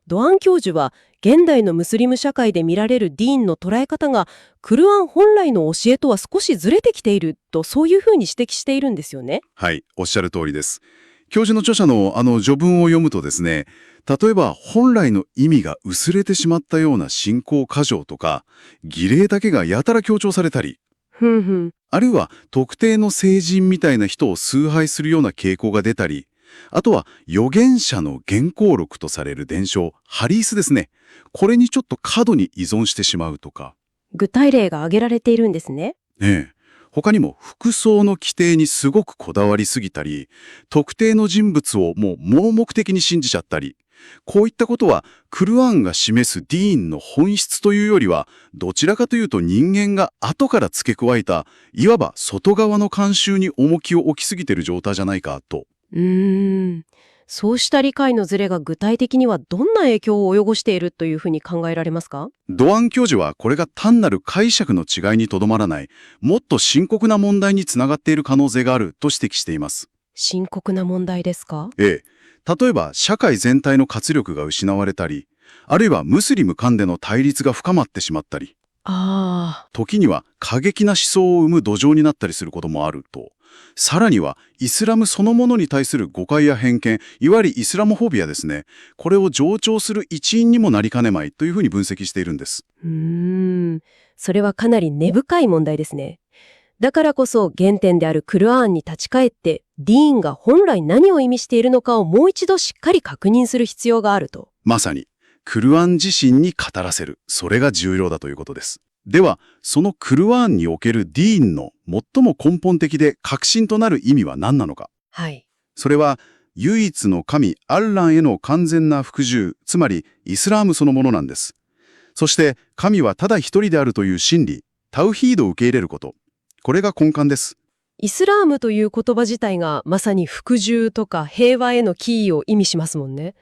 ドアン教授は現代のムスリム社会で見られるディーンの捉え方がクルアン本来の教えとは少しずれてきていると、そういうふうに指摘しているんですよね。はい、おっしゃる通りです。教授の著者の序文を読むとですね、例えば本来の意味が薄れてしまったような信仰過剰とか儀礼だけがやたら強調されたり、あるいは特定の聖人みたいな人を崇拝するような傾向が出たり、あとは預言者の原稿録とされる伝承、ハリースですね。これにちょっと過度に依存してしまうとか。具体例が挙げられているんですね。他にも服装の規定にすごくこだわりすぎたり、特定の人物をもう盲目的に信じちゃったり、こういったことはクルアンが示すディーンの本質というよりは、どちらかというと人間が後から付け加えた、いわば外側の慣習に重きを置きすぎている状態じゃないかと。そうした理解のズレが具体的にはどんな影響を及ぼしているというふうに考えられますか？ドアン教授はこれが単なる解釈の違いにとどまらない、もっと深刻な問題につながっている可能性があると指摘しています。深刻な問題ですか？例えば社会全体の活力が失われたり、あるいはムスリム間での対立が深まってしまったり、時には過激な思想を生む土壌になったりすることもあると。さらにはイスラムそのものに対する誤解や偏見、いわゆるイスラモフォビアですね。これを助長する一因にもなりかねまいというふうに分析しているんです。それはかなり根深い問題ですね。だからこそ原点であるクルアーンに立ち返って、ディーンが本来何を意味しているのかをもう一度しっかり確認する必要があると。まさにクルアン自身に語らせる、それが重要だということです。では、そのクルアーンにおけるディーンの最も根本的で核心となる意味は何なのか。それは唯一の神アッランへの完全な服従、つまりイスラームそのものなんです。そして神はただ一人であるという真理、タウヒードを受け入れること。これが根幹です。イスラームという言葉自体がまさに服従とか平和への帰依を意味しますもんね。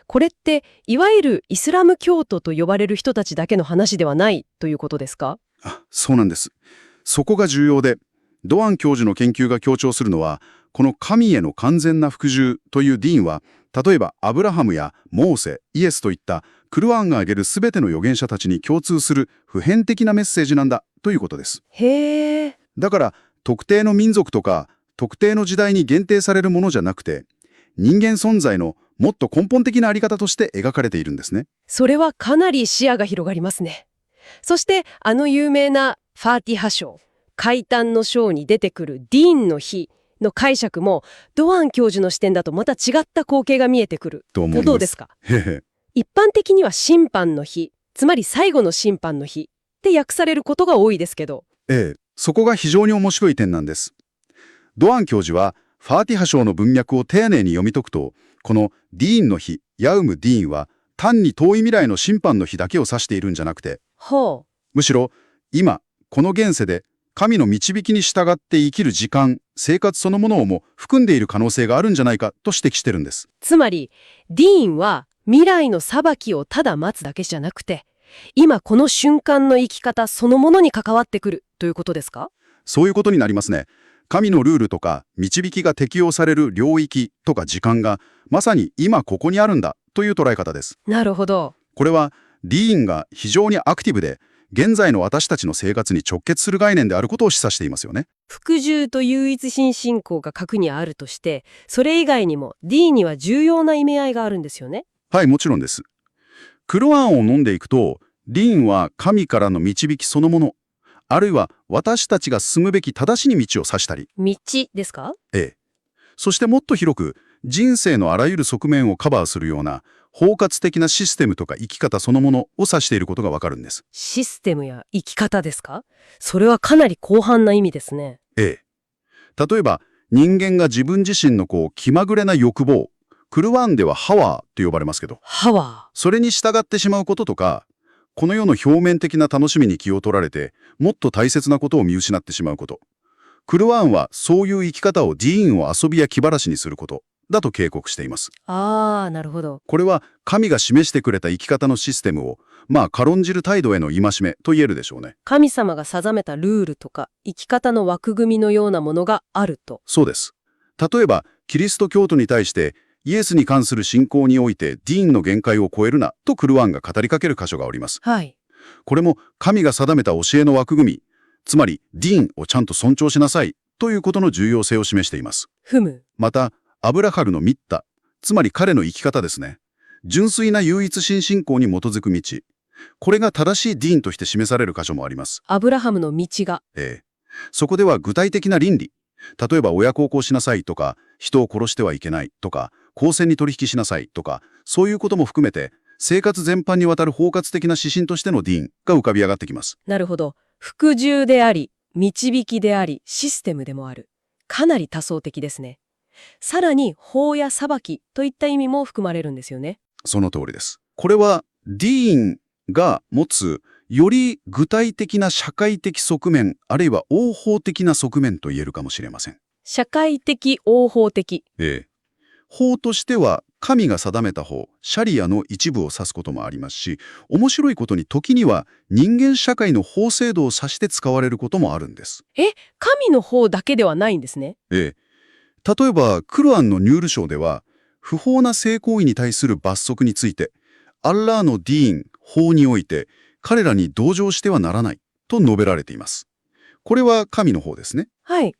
これっていわゆるイスラム教徒と呼ばれる人たちだけの話ではないということですか？そうなんです。そこが重要で、ドアン教授の研究が強調するのは、この神への完全な服従というディーンは、例えばアブラハムやモーセ、イエスといったクルアンが挙げる全ての預言者たちに共通する普遍的なメッセージなんだということです。だから特定の民族とか特定の時代に限定されるものじゃなくて、人間存在のもっと根本的なあり方として描かれているんですね。それはかなり視野が広がりますね。そして有名なファーティハ章、解嘆の章に出てくるディーンの日の解釈もドアン教授の視点だとまた違った光景が見えてくると思います。どうですか？一般的には審判の日、つまり最後の審判の日って訳されることが多いですけど。そこが非常に面白い点なんです。ドアン教授はファーティハ章の文脈を丁寧に読み解くと、このディーンの日、ヤウムディーンは単に遠い未来の審判の日だけを指しているんじゃなくて、むしろ今この現世で神の導きに従って生きる時間、生活そのものをも含んでいる可能性があるんじゃないかと指摘してるんです。つまりディーンは未来の裁きをただ待つだけじゃなくて、今この瞬間の生き方そのものに関わってくるということですか？そういうことになりますね。神のルールとか導きが適用される領域とか時間がまさに今ここにあるんだという捉え方です。なるほど。これはディーンが非常にアクティブで現在の私たちの生活に直結する概念であることを示唆していますよね。服従と唯一心信仰が核にあるとして、それ以外にもディーンには重要な意味合いがあるんですよね。はい、もちろんです。クロアンを飲んでいくと、ディーンは神からの導きそのもの、あるいは私たちが進むべき正しい道を指したり。道ですか？そしてもっと広く、人生のあらゆる側面をカバーするような包括的なシステムとか生き方そのものを指していることがわかるんです。システムや生き方ですか？それはかなり広範な意味ですね。例えば、人間が自分自身の気まぐれな欲望、クルワンではハワーと呼ばれますけど、ハワそれに従ってしまうこととか、この世の表面的な楽しみに気を取られて、もっと大切なことを見失ってしまうこと。クルワンはそういう生き方をディーンを遊びや気晴らしにすることだと警告しています。ー。なるほど。これは神が示してくれた生き方のシステムを、軽んじる態度への戒めと言えるでしょうね。神様が定めたルールとか生き方の枠組みのようなものがあると。そうです。例えば、キリスト教徒に対してイエスに関する信仰においてディーンの限界を超えるなとクルワンが語りかける箇所があります。はい。これも神が定めた教えの枠組み、つまりディーンをちゃんと尊重しなさいということの重要性を示しています。ふむ。また、アブラハルのミッタ、つまり彼の生き方ですね。純粋な唯一神信仰に基づく道。これが正しいディーンとして示される箇所もあります。アブラハムの道が。そこでは具体的な倫理、例えば親孝行しなさいとか、人を殺してはいけないとか、公正に取引しなさいとか、そういうことも含めて、生活全般にわたる包括的な指針としてのディーンが浮かび上がってきます。なるほど。服従であり、導きであり、システムでもある。かなり多層的ですね。さらに、法や裁きといった意味も含まれるんですよね。その通りです。これは、ディーンが持つ、より具体的な社会的側面、あるいは応法的な側面と言えるかもしれません。社会的、応法的。法としては、神が定めた法、シャリアの一部を指すこともありますし、面白いことに時には人間社会の法制度を指して使われることもあるんです。神の法だけではないんですね。例えば、クルアンのニュール章では、不法な性行為に対する罰則について、アッラーのディーン、法において、彼らに同情してはならないと述べられています。これは神の法ですね。はい。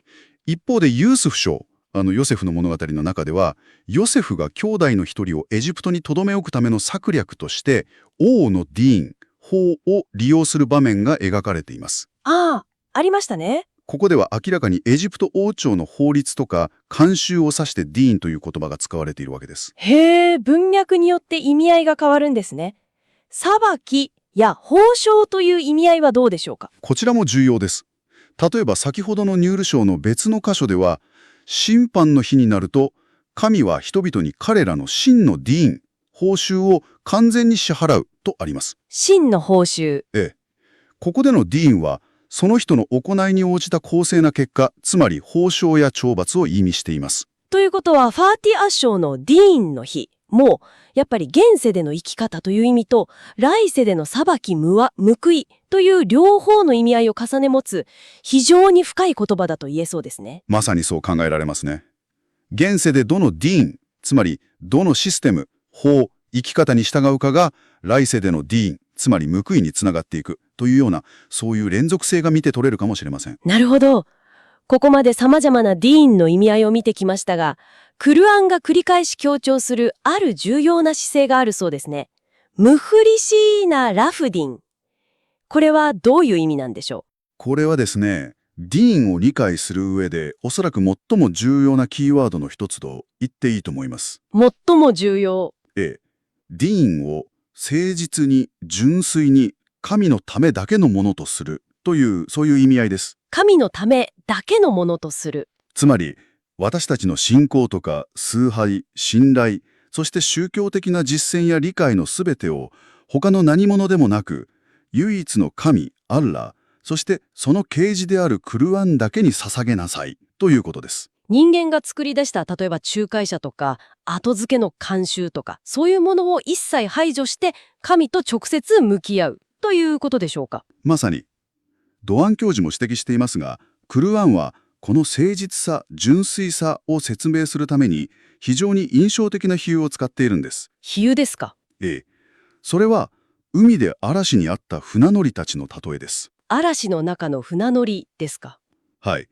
一方でユースフ書、ヨセフの物語の中では、ヨセフが兄弟の一人をエジプトに留め置くための策略として、王のディーン、法を利用する場面が描かれています。ありましたね。ここでは明らかにエジプト王朝の法律とか慣習を指してディーンという言葉が使われているわけです。へえ、文脈によって意味合いが変わるんですね。裁きや褒章という意味合いはどうでしょうか？こちらも重要です。例えば先ほどのニュール章の別の箇所では、審判の日になると、神は人々に彼らの真のディーン、報酬を完全に支払うとあります。真の報酬。ここでのディーンは、その人の行いに応じた公正な結果、つまり報奨や懲罰を意味しています。ということは、ファーティア章のディーンの日も、やっぱり現世での生き方という意味と、来世での裁き報いという両方の意味合いを重ね持つ、非常に深い言葉だと言えそうですね。まさにそう考えられますね。現世でどのディーン、つまりどのシステム、法、生き方に従うかが、来世でのディーン、つまり報いにつながっていくというような、そういう連続性が見て取れるかもしれません。なるほど。ここまで様々なディーンの意味合いを見てきましたが、クルアンが繰り返し強調するある重要な姿勢があるそうですね。ムフリシーナ・ラフディン。これはどういう意味なんでしょう？これはですね、ディーンを理解する上で、おそらく最も重要なキーワードの一つと言っていいと思います。最も重要。ディーンを誠実に純粋に神のためだけのものとするという、そういう意味合いです。神のためだけのものとする。つまり、私たちの信仰とか崇拝、信頼、そして宗教的な実践や理解のすべてを他の何者でもなく、唯一の神、アッラー、そしてその啓示であるクルアンだけに捧げなさいということです。人間が作り出した例えば仲介者とか後付けの慣習とかそういうものを一切排除して神と直接向き合うということでしょうか？まさに。ドアン教授も指摘していますが、クルアンはこの誠実さ、純粋さを説明するために非常に印象的な比喩を使っているんです。比喩ですか？それは海で嵐にあった船乗りたちの例えです。嵐の中の船乗りですか？はい。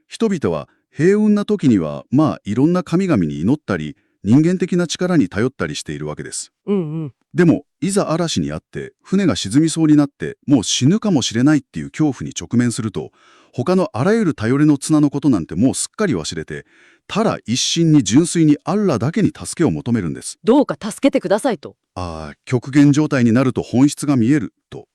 人々は平穏な時にはいろんな神々に祈ったり、人間的な力に頼ったりしているわけです。でも、いざ嵐にあって、船が沈みそうになって、もう死ぬかもしれないっていう恐怖に直面すると、他のあらゆる頼りの綱のことなんてもうすっかり忘れて、ただ一心に純粋にアッラだけに助けを求めるんです。どうか助けてくださいと。極限状態になると本質が見えると。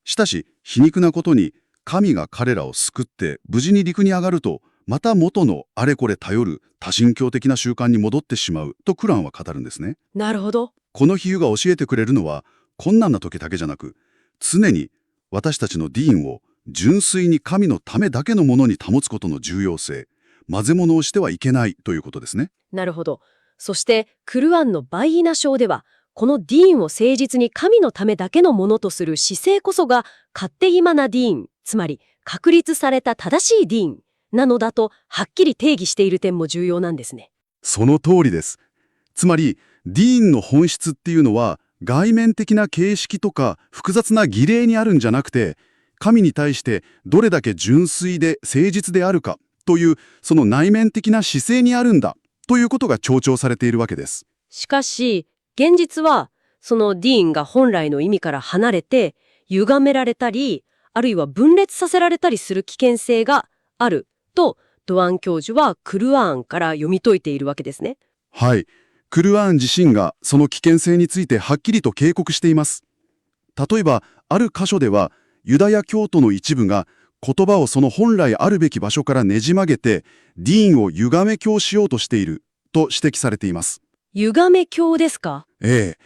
しかし、皮肉なことに、神が彼らを救って無事に陸に上がると、また元のあれこれ頼る多神教的な習慣に戻ってしまうとクランは語るんですね。なるほど。この比喩が教えてくれるのは、困難な時だけじゃなく、常に私たちのディーンを純粋に神のためだけのものに保つことの重要性、混ぜ物をしてはいけないということですね。なるほど。そしてクルアンのバイイナ章では、このディーンを誠実に神のためだけのものとする姿勢こそがカッテイマナディーン、つまり確立された正しいディーンなのだとはっきり定義している点も重要なんですね。その通りです。つまり、ディーンの本質っていうのは、外面的な形式とか複雑な儀礼にあるんじゃなくて、神に対してどれだけ純粋で誠実であるかという、その内面的な姿勢にあるんだということが強調されているわけです。しかし、現実は、そのディーンが本来の意味から離れて、歪められたり、あるいは分裂させられたりする危険性があると、ドアン教授はクルアーンから読み解いているわけですね。はい。クルアーン自身がその危険性についてはっきりと警告しています。例えば、ある箇所では、ユダヤ教徒の一部が言葉をその本来あるべき場所からねじ曲げて、ディーンを歪め教しようとしていると指摘されています。歪め教ですか？ええ。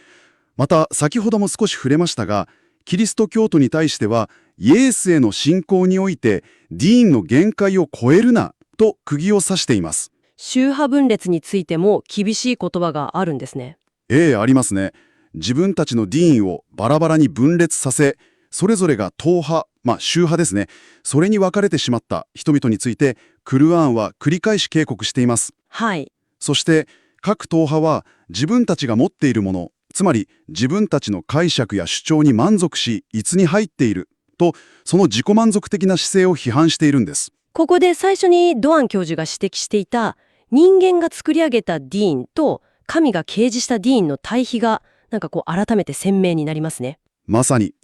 また、先ほども少し触れましたが、キリスト教徒に対しては、イエスへの信仰において、ディーンの限界を超えるなと釘を刺しています。宗派分裂についても厳しい言葉があるんですね。ええ、ありますね。自分たちのディーンをバラバラに分裂させ、それぞれが党派、宗派ですね。それに分かれてしまった人々について、クルアーンは繰り返し警告しています。はい。そして、各党派は自分たちが持っているもの、つまり自分たちの解釈や主張に満足し、逸に入っていると、その自己満足的な姿勢を批判しているんです。ここで最初にドアン教授が指摘していた、人間が作り上げたディーンと神が掲示したディーンの対比が改めて鮮明になりますね。まさに、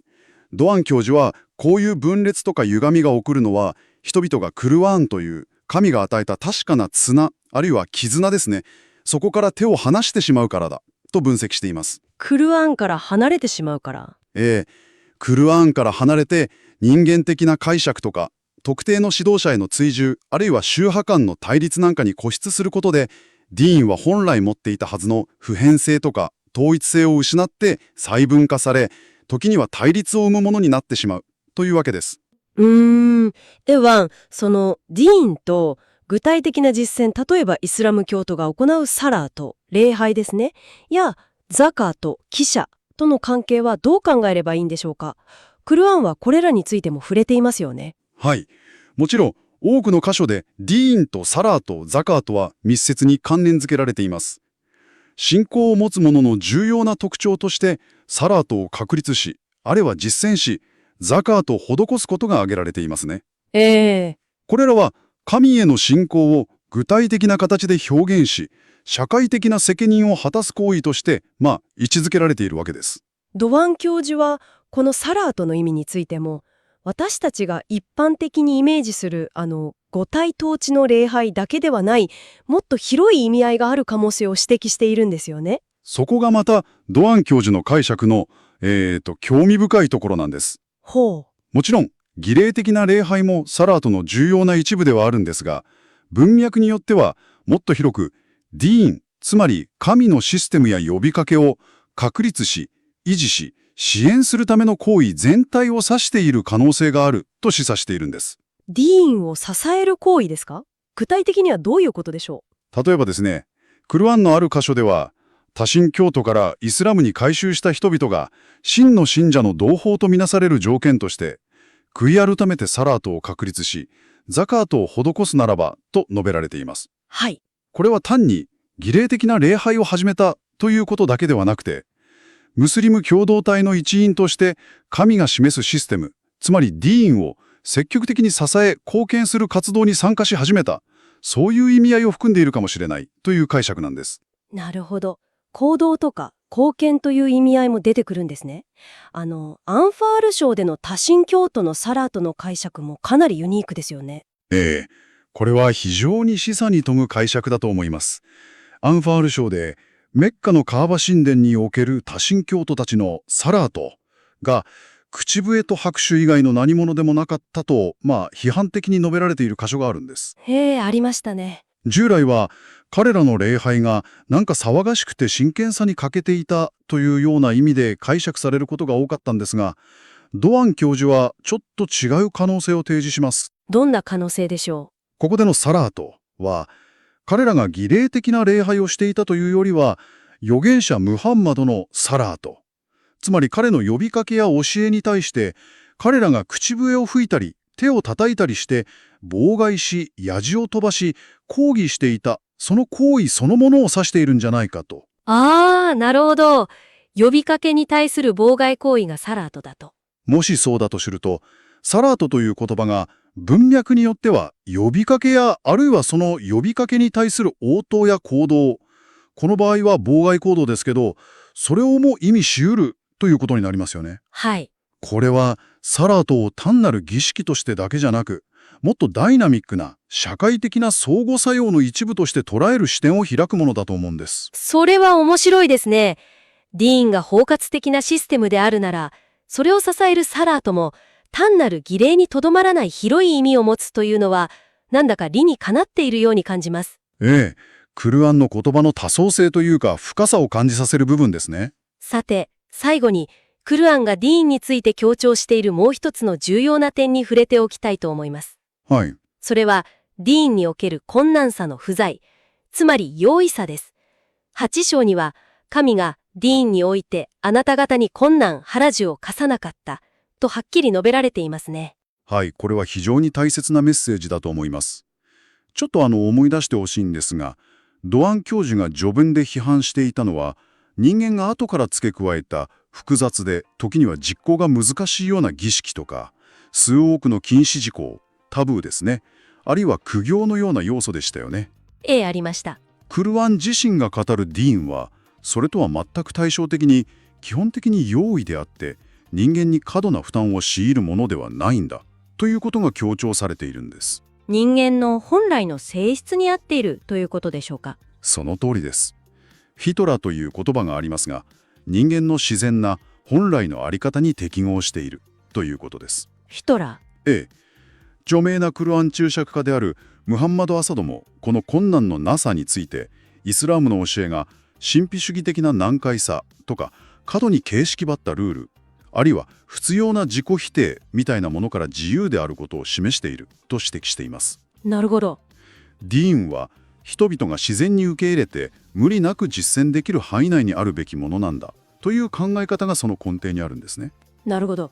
ドアン教授はこういう分裂とか歪みが起こるのは、人々がクルアーンという神が与えた確かな綱、あるいは絆ですね。そこから手を離してしまうからだと分析しています。クルアーンから離れてしまうから。ええ、クルアーンから離れて人間的な解釈とか特定の指導者への追従、あるいは宗派間の対立なんかに固執することで、ディーンは本来持っていたはずの普遍性とか統一性を失って細分化され、時には対立を生むものになってしまうというわけです。では、そのディーンと具体的な実践、例えばイスラム教徒が行うサラーと礼拝ですね、やザカとキシャとの関係はどう考えればいいんでしょうか。クルアンはこれらについても触れていますよね。はい。もちろん、多くの箇所でディーンとサラーとザカーとは密接に関連づけられています。信仰を持つ者の重要な特徴として、サラートを確立し、あるいは実践し、ザカートを施すことが挙げられていますね。これらは神への信仰を具体的な形で表現し、社会的な責任を果たす行為として、位置づけられているわけです。ドワン教授は、このサラートの意味についても、私たちが一般的にイメージする五体統治の礼拝だけではない、もっと広い意味合いがある可能性を指摘しているんですよね。そこがまたドアン教授の解釈の、興味深いところなんです。もちろん儀礼的な礼拝もサラートの重要な一部ではあるんですが、文脈によってはもっと広くディーン、つまり神のシステムや呼びかけを確立し、維持し、支援するための行為全体を指している可能性があると示唆しているんです。ディーンを支える行為ですか？具体的にはどういうことでしょう？例えばですね、クルアンのある箇所では、多神教徒からイスラムに改宗した人々が真の信者の同胞とみなされる条件として、悔い改めてサラートを確立し、ザカートを施すならばと述べられています。はい。これは単に儀礼的な礼拝を始めたということだけではなくて、ムスリム共同体の一員として神が示すシステム、つまりディーンを積極的に支え貢献する活動に参加し始めた、そういう意味合いを含んでいるかもしれないという解釈なんです。なるほど。行動とか貢献という意味合いも出てくるんですね。アンファール省での多神教徒のサラートの解釈もかなりユニークですよね。これは非常に示唆に富む解釈だと思います。アンファール省でメッカのカーバ神殿における多神教徒たちのサラートが口笛と拍手以外の何者でもなかったと、批判的に述べられている箇所があるんです。へえ、ありましたね。従来は彼らの礼拝がなんか騒がしくて真剣さに欠けていたというような意味で解釈されることが多かったんですが、ドアン教授はちょっと違う可能性を提示します。どんな可能性でしょここでのサラートは、彼らが儀礼的な礼拝をしていたというよりは、預言者ムハンマドのサラート。つまり彼の呼びかけや教えに対して、彼らが口笛を吹いたり、手を叩いたりして、妨害し、やじを飛ばし、抗議していた、その行為そのものを指しているんじゃないかと。う。なるほど。呼びかけに対する妨害行為がサラートだと。もしそうだとすると、サラートという言葉が文脈によっては呼びかけやあるいはその呼びかけに対する応答や行動、この場合は妨害行動ですけど、それをも意味し得るということになりますよね。はい。これはサラートを単なる儀式としてだけじゃなく、もっとダイナミックな社会的な相互作用の一部として捉える視点を開くものだと思うんです。それは面白いですね。ディーンが包括的なシステムであるなら、それを支えるサラートも単なる儀礼にとどまらない広い意味を持つというのは、なんだか理にかなっているように感じます。ええ、クルアンの言葉の多層性というか深さを感じさせる部分ですね。さて、最後に、クルアンがディーンについて強調しているもう一つの重要な点に触れておきたいと思います。はい。それは、ディーンにおける困難さの不在、つまり容易さです。8章には、神がディーンにおいてあなた方に困難、ハラジュを課さなかった、とはっきり述べられていますね。はい、これは非常に大切なメッセージだと思います。ちょっと思い出してほしいんですが、ドアン教授が序文で批判していたのは、人間が後から付け加えた複雑で時には実行が難しいような儀式とか、数多くの禁止事項、タブーですね。あるいは苦行のような要素でしたよね。ええ、ありました。クルアン自身が語るディーンは、それとは全く対照的に、基本的に容易であって、人間に過度な負担を強いるものではないんだ、ということが強調されているんです。人間の本来の性質に合っているということでしょうか。その通りです。フィトラという言葉がありますが、人間の自然な本来のあり方に適合しているということです。フィトラ。ええ。著名なクルアン注釈家であるムハンマド・アサドも、この困難のなさについて、イスラームの教えが神秘主義的な難解さとか、過度に形式ばったルール、あるいは必要な自己否定みたいなものから自由であることを示していると指摘しています。なるほど。ディーンは人々が自然に受け入れて無理なく実践できる範囲内にあるべきものなんだという考え方がその根底にあるんですね。なるほど。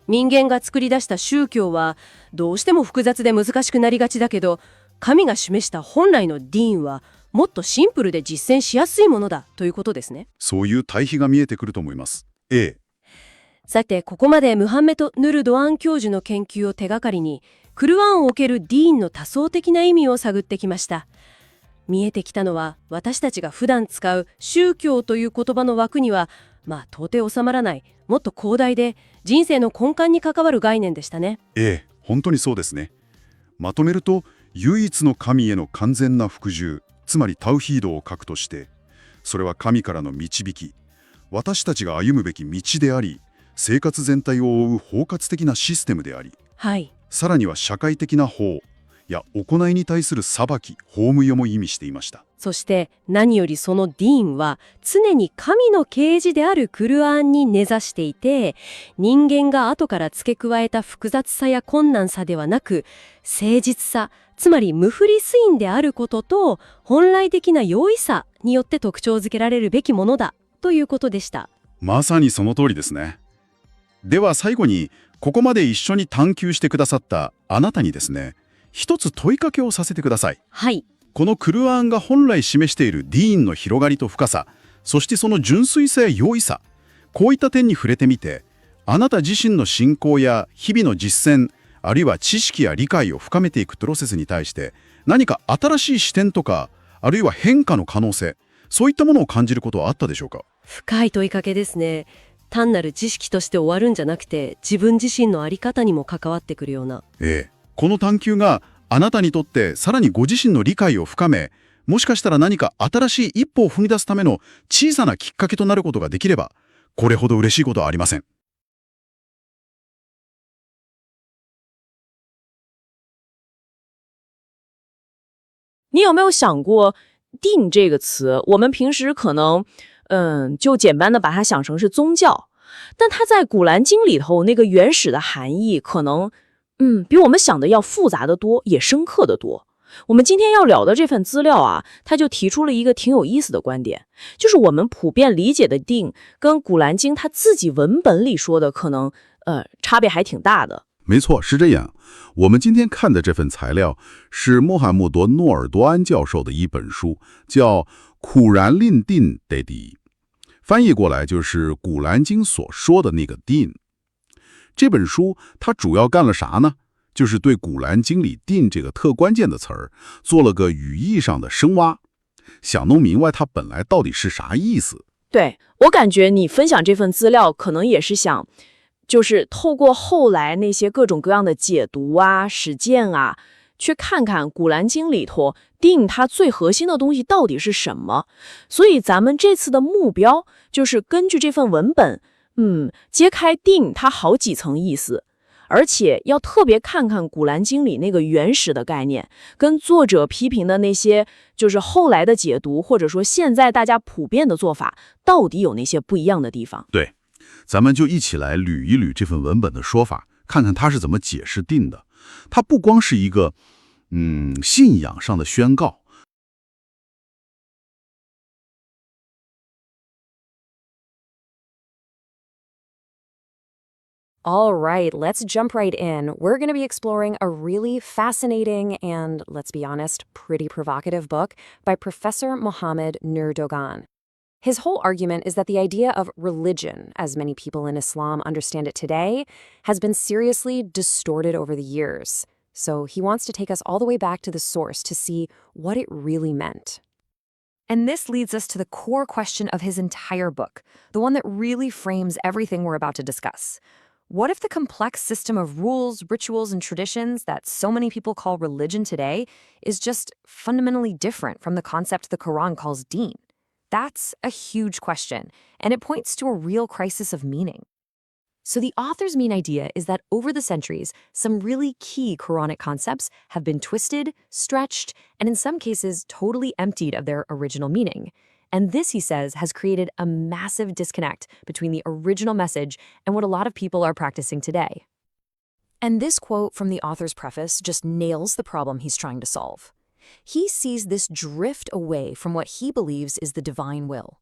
人間が作り出した宗教はどうしても複雑で難しくなりがちだけど、神が示した本来のディーンはもっとシンプルで実践しやすいものだということですね。そういう対比が見えてくると思います。ええ。さて、ここまでムハンメト・ヌル・ドアン教授の研究を手がかりに、クルアンをおけるディーンの多層的な意味を探ってきました。見えてきたのは、私たちが普段使う宗教という言葉の枠には、到底収まらない、もっと広大で人生の根幹に関わる概念でしたね。ええ、本当にそうですね。まとめると、唯一の神への完全な服従、つまりタウヒードを核として、それは神からの導き、私たちが歩むべき道であり、生活全体を覆う包括的なシステムであり、はい。さらには社会的な法や行いに対する裁き、法務用も意味していました。そして何よりそのディーンは常に神の啓示であるクルアンに根ざしていて、人間が後から付け加えた複雑さや困難さではなく、誠実さ、つまり無不利推因であることと本来的な容易さによって特徴づけられるべきものだということでした。まさにその通りですね。では最後に、ここまで一緒に探求してくださったあなたにですね、一つ問いかけをさせてください。はい。このクルアンが本来示しているディーンの広がりと深さ、そしてその純粋さや容易さ、こういった点に触れてみて、あなた自身の信仰や日々の実践、あるいは知識や理解を深めていくプロセスに対して、何か新しい視点とか、あるいは変化の可能性、そういったものを感じることはあったでしょうか？深い問いかけですね。単なる知識として終わるんじゃなくて、自分自身の在り方にも関わってくるような。この探求があなたにとってさらにご自身の理解を深め、もしかしたら何か新しい一歩を踏み出すための小さなきっかけとなることができれば、これほど嬉しいことはありません。你有没有想过定这个词，我们平时可能就简单的把它想成是宗教，但它在古兰经里头那个原始的含义可能比我们想的要复杂的多，也深刻的多。我们今天要聊的这份资料啊，他就提出了一个挺有意思的观点，就是我们普遍理解的定跟古兰经他自己文本里说的可能差别还挺大的。没错，是这样。我们今天看的这份材料是穆罕默德·诺尔多安教授的一本书，叫《苦然令定 Dediği》，翻译过来就是《古兰经》所说的那个定。这本书它主要干了啥呢？就是对《古兰经》里定这个特关键的词儿做了个语义上的深挖，想弄明白它本来到底是啥意思。对，我感觉你分享这份资料可能也是想就是透过后来那些各种各样的解读啊、实践啊，去看看《古兰经》里头定它最核心的东西到底是什么。所以咱们这次的目标就是根据这份文本，揭开定它好几层意思，而且要特别看看《古兰经》里那个原始的概念，跟作者批评的那些就是后来的解读，或者说现在大家普遍的做法，到底有哪些不一样的地方。对。咱们就一起来捋一捋这份文本的说法，看看它是怎么解释定的。它不光是一个信仰上的宣告。All right, let's jump right in. We're going to be exploring a really fascinating and, let's be honest, pretty provocative book by Professor Muhammet Nur Doğan. His whole argument is that the idea of religion, as many people in Islam understand it today, has been seriously distorted over the years. So he wants to take us all the way back to the source to see what it really meant. And this leads us to the core question of his entire book, the one that really frames everything we're about to discuss. What if the complex system of rules, rituals, and traditions that so many people call religion today is just fundamentally different from the concept the Quran calls deen? That's a huge question, and it points to a real crisis of meaning. So the author's main idea is that over the centuries, some really key Quranic concepts have been twisted, stretched, and in some cases totally emptied of their original meaning. And this, he says, has created a massive disconnect between the original message and what a lot of people are practicing today. And this quote from the author's preface just nails the problem he's trying to solve. He sees this drift away from what he believes is the divine will.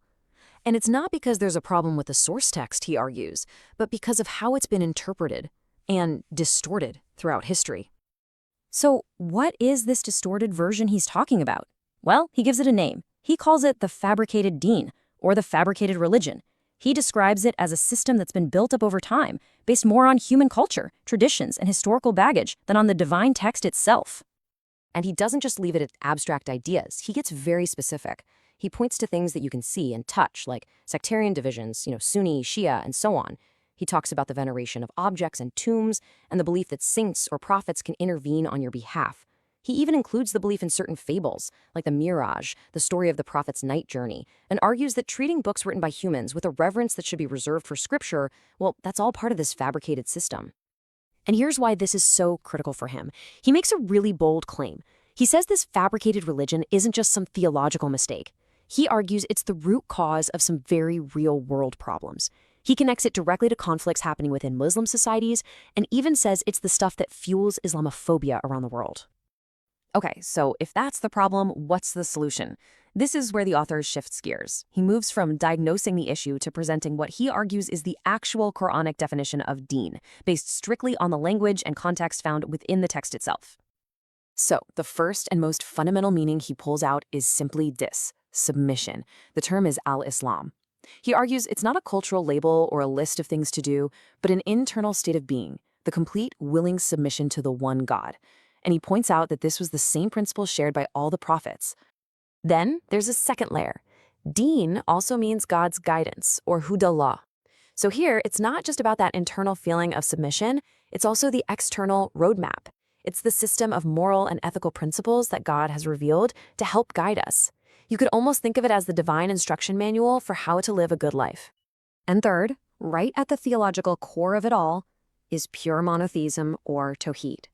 And it's not because there's a problem with the source text, he argues, but because of how it's been interpreted and distorted throughout history. So what is this distorted version he's talking about? Well, he gives it a name. He calls it the fabricated deen, or the fabricated religion. He describes it as a system that's been built up over time, based more on human culture, traditions, and historical baggage than on the divine text itself. And he doesn't just leave it at abstract ideas. He gets very specific. He points to things that you can see and touch, like sectarian divisions, Sunni, Shia, and so on. He talks about the veneration of objects and tombs, and the belief that saints or prophets can intervene on your behalf. He even includes the belief in certain fables, like the Miraj, the story of the prophet's night journey, and argues that treating books written by humans with a reverence that should be reserved for scripture, well, that's all part of this fabricated system. And here's why this is so critical for him. He makes a really bold claim. He says this fabricated religion isn't just some theological mistake. He argues it's the root cause of some very real-world problems. He connects it directly to conflicts happening within Muslim societies, and even says it's the stuff that fuels Islamophobia around the world. Okay, so if that's the problem, what's the solution? This is where the author shifts gears. He moves from diagnosing the issue to presenting what he argues is the actual Quranic definition of deen, based strictly on the language and context found within the text itself. So, the first and most fundamental meaning he pulls out is simply this: submission. The term is al-Islam. He argues it's not a cultural label or a list of things to do, but an internal state of being, the complete willing submission to the one God. And he points out that this was the same principle shared by all the prophets. Then there's a second layer. Deen also means God's guidance, or hudallah. So here, it's not just about that internal feeling of submission, it's also the external roadmap. It's the system of moral and ethical principles that God has revealed to help guide us. You could almost think of it as the divine instruction manual for how to live a good life. And third, right at the theological core of it all, is pure monotheism, or tawhid.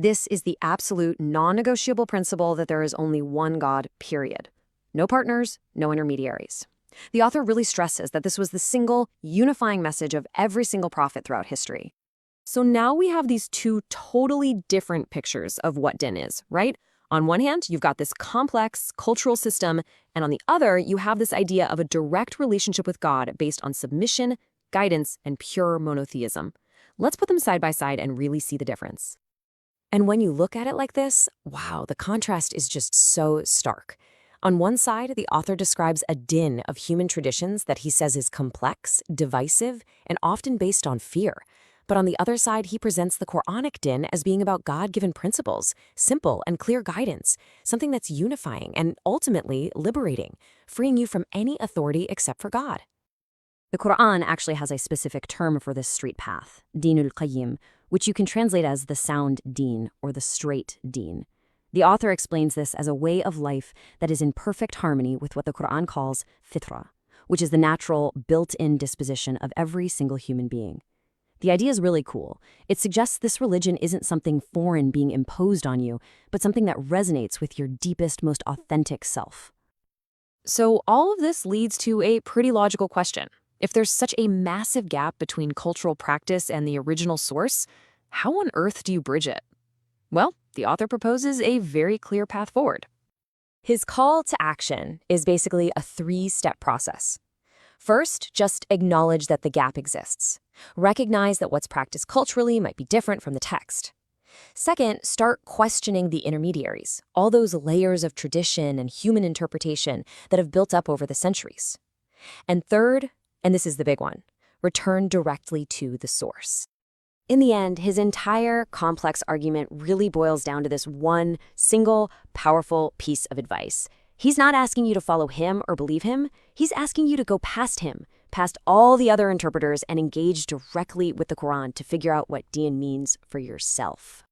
This is the absolute non-negotiable principle that there is only one God, period. No partners, no intermediaries. The author really stresses that this was the single, unifying message of every single prophet throughout history. So now we have these two totally different pictures of what din is, right? On one hand, you've got this complex cultural system, and on the other, you have this idea of a direct relationship with God based on submission, guidance, and pure monotheism. Let's put them side by side and really see the difference. And when you look at it like this, wow, the contrast is just so stark. On one side, the author describes a din of human traditions that he says is complex, divisive, and often based on fear. But on the other side, he presents the Quranic din as being about God-given principles, simple and clear guidance, something that's unifying and ultimately liberating, freeing you from any authority except for God. The Quran actually has a specific term for this street path, Dinul Qayyim, which you can translate as the sound deen or the straight deen. The author explains this as a way of life that is in perfect harmony with what the Quran calls fitra, which is the natural, built-in disposition of every single human being. The idea is really cool. It suggests this religion isn't something foreign being imposed on you, but something that resonates with your deepest, most authentic self. So all of this leads to a pretty logical question. If there's such a massive gap between cultural practice and the original source, how on earth do you bridge it? Well, the author proposes a very clear path forward. His call to action is basically a 3-step process. First, just acknowledge that the gap exists. Recognize that what's practiced culturally might be different from the text. Second, start questioning the intermediaries, all those layers of tradition and human interpretation that have built up over the centuries. And third, and this is the big one, return directly to the source. In the end, his entire complex argument really boils down to this one single, powerful piece of advice. He's not asking you to follow him or believe him. He's asking you to go past him, past all the other interpreters, and engage directly with the Quran to figure out what deen means for yourself.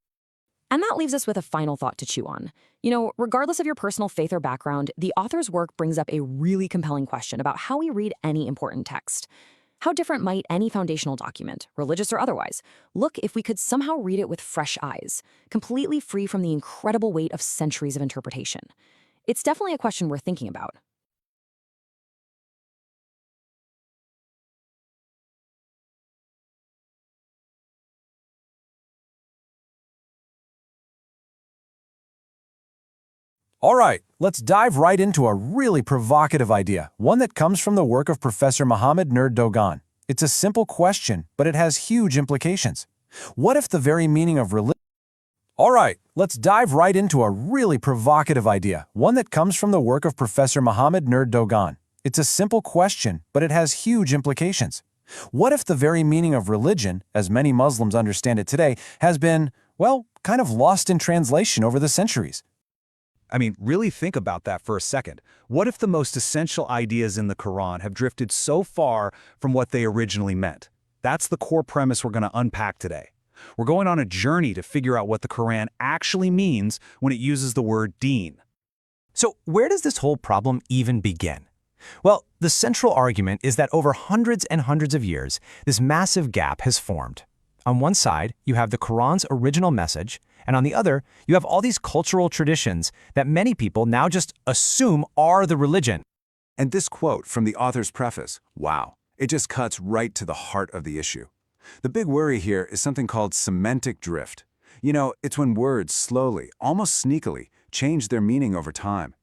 And that leaves us with a final thought to chew on. You know, regardless of your personal faith or background, the author's work brings up a really compelling question about how we read any important text. How different might any foundational document, religious or otherwise, look if we could somehow read it with fresh eyes, completely free from the incredible weight of centuries of interpretation? It's definitely a question worth thinking about. All right, let's dive right into a really provocative idea, one that comes from the work of Professor Muhammet Nur Doğan. It's a simple question, but it has huge implications. What if the very meaning of religion... All right, let's dive right into a really provocative idea, one that comes from the work of Professor Muhammet Nur Doğan. It's a simple question, but it has huge implications. What if the very meaning of religion, as many Muslims understand it today, has been, well, kind of lost in translation over the centuries? I mean, really think about that for a second. What if the most essential ideas in the Quran have drifted so far from what they originally meant? That's the core premise we're going to unpack today. We're going on a journey to figure out what the Quran actually means when it uses the word deen. So where does this whole problem even begin? Well, the central argument is that over hundreds and hundreds of years, this massive gap has formed. On one side, you have the Quran's original message, and on the other, you have all these cultural traditions that many people now just assume are the religion. And this quote from the author's preface, wow, it just cuts right to the heart of the issue. The big worry here is something called semantic drift. You know, it's when words slowly, almost sneakily, change their meaning over time.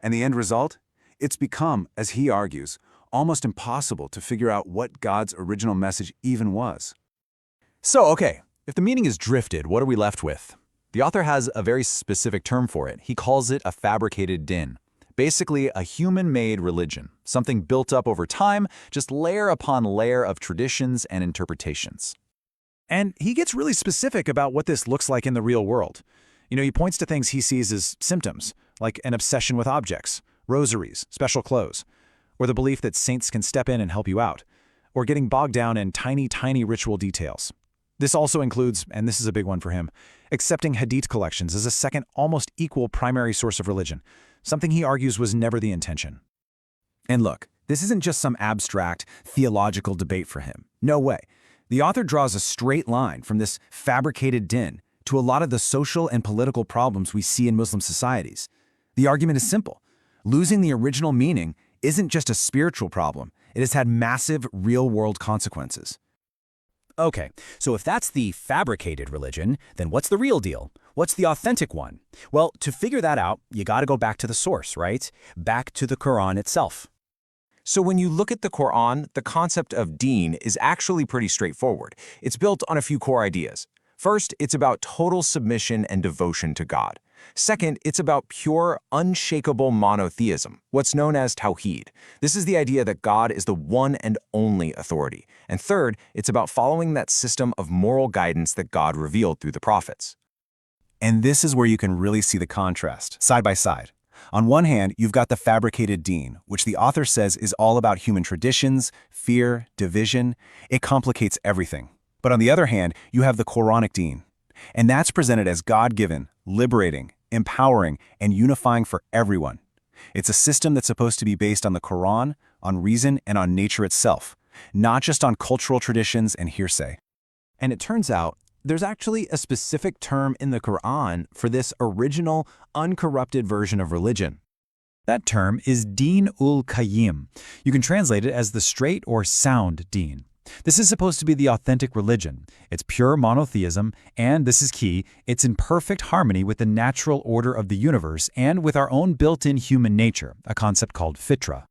And the end result? It's become, as he argues, almost impossible to figure out what God's original message even was. So, okay, if the meaning is drifted, what are we left with? The author has a very specific term for it. He calls it a fabricated din. Basically, a human-made religion, something built up over time, just layer upon layer of traditions and interpretations. And he gets really specific about what this looks like in the real world. You know, he points to things he sees as symptoms, like an obsession with objects, rosaries, special clothes, or the belief that saints can step in and help you out, or getting bogged down in tiny, tiny ritual details. This also includes, and this is a big one for him, accepting hadith collections as a second, almost equal primary source of religion, something he argues was never the intention. And look, this isn't just some abstract, theological debate for him. No way. The author draws a straight line from this fabricated din to a lot of the social and political problems we see in Muslim societies. The argument is simple. Losing the original meaning isn't just a spiritual problem. It has had massive real-world consequences. Okay, so if that's the fabricated religion, then what's the real deal? What's the authentic one? Well, to figure that out, you gotta go back to the source, right? Back to the Quran itself. So when you look at the Quran, the concept of deen is actually pretty straightforward. It's built on a few core ideas. First, it's about total submission and devotion to God. Second, it's about pure, unshakable monotheism, what's known as Tawheed. This is the idea that God is the one and only authority. And third, it's about following that system of moral guidance that God revealed through the prophets. And this is where you can really see the contrast, side by side. On one hand, you've got the fabricated deen, which the author says is all about human traditions, fear, division. It complicates everything. But on the other hand, you have the Quranic deen. And that's presented as God-given, liberating, empowering, and unifying for everyone. It's a system that's supposed to be based on the Quran, on reason, and on nature itself, not just on cultural traditions and hearsay. And it turns out, there's actually a specific term in the Quran for this original, uncorrupted version of religion. That term is Deen ul-Qayyim. You can translate it as the straight or sound deen. This is supposed to be the authentic religion. It's pure monotheism, and this is key, it's in perfect harmony with the natural order of the universe and with our own built-in human nature, a concept called fitra.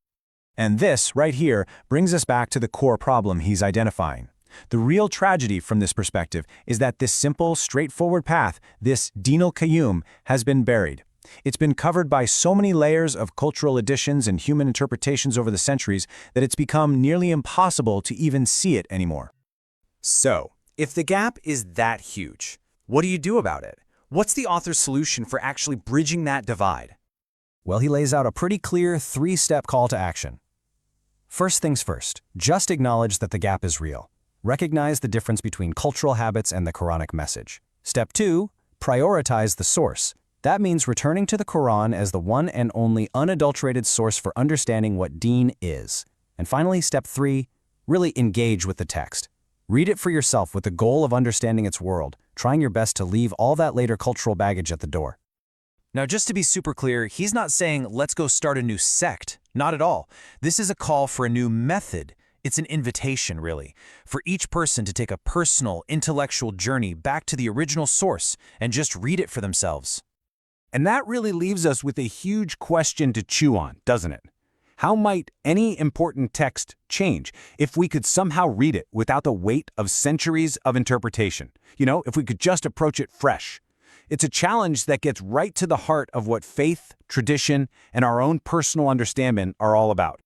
And this, right here, brings us back to the core problem he's identifying. The real tragedy from this perspective is that this simple, straightforward path, this Deen al-Qayyum, has been buried. It's been covered by so many layers of cultural additions and human interpretations over the centuries that it's become nearly impossible to even see it anymore. So, if the gap is that huge, what do you do about it? What's the author's solution for actually bridging that divide? Well, he lays out a pretty clear three-step call to action. First things first, just acknowledge that the gap is real. Recognize the difference between cultural habits and the Quranic message. Step 2, prioritize the source. That means returning to the Quran as the one and only unadulterated source for understanding what deen is. And finally, step 3, really engage with the text. Read it for yourself with the goal of understanding its world, trying your best to leave all that later cultural baggage at the door. Now, just to be super clear, he's not saying, let's go start a new sect. Not at all. This is a call for a new method. It's an invitation, really, for each person to take a personal, intellectual journey back to the original source and just read it for themselves. And that really leaves us with a huge question to chew on, doesn't it? How might any important text change if we could somehow read it without the weight of centuries of interpretation? You know, if we could just approach it fresh. It's a challenge that gets right to the heart of what faith, tradition, and our own personal understanding are all about.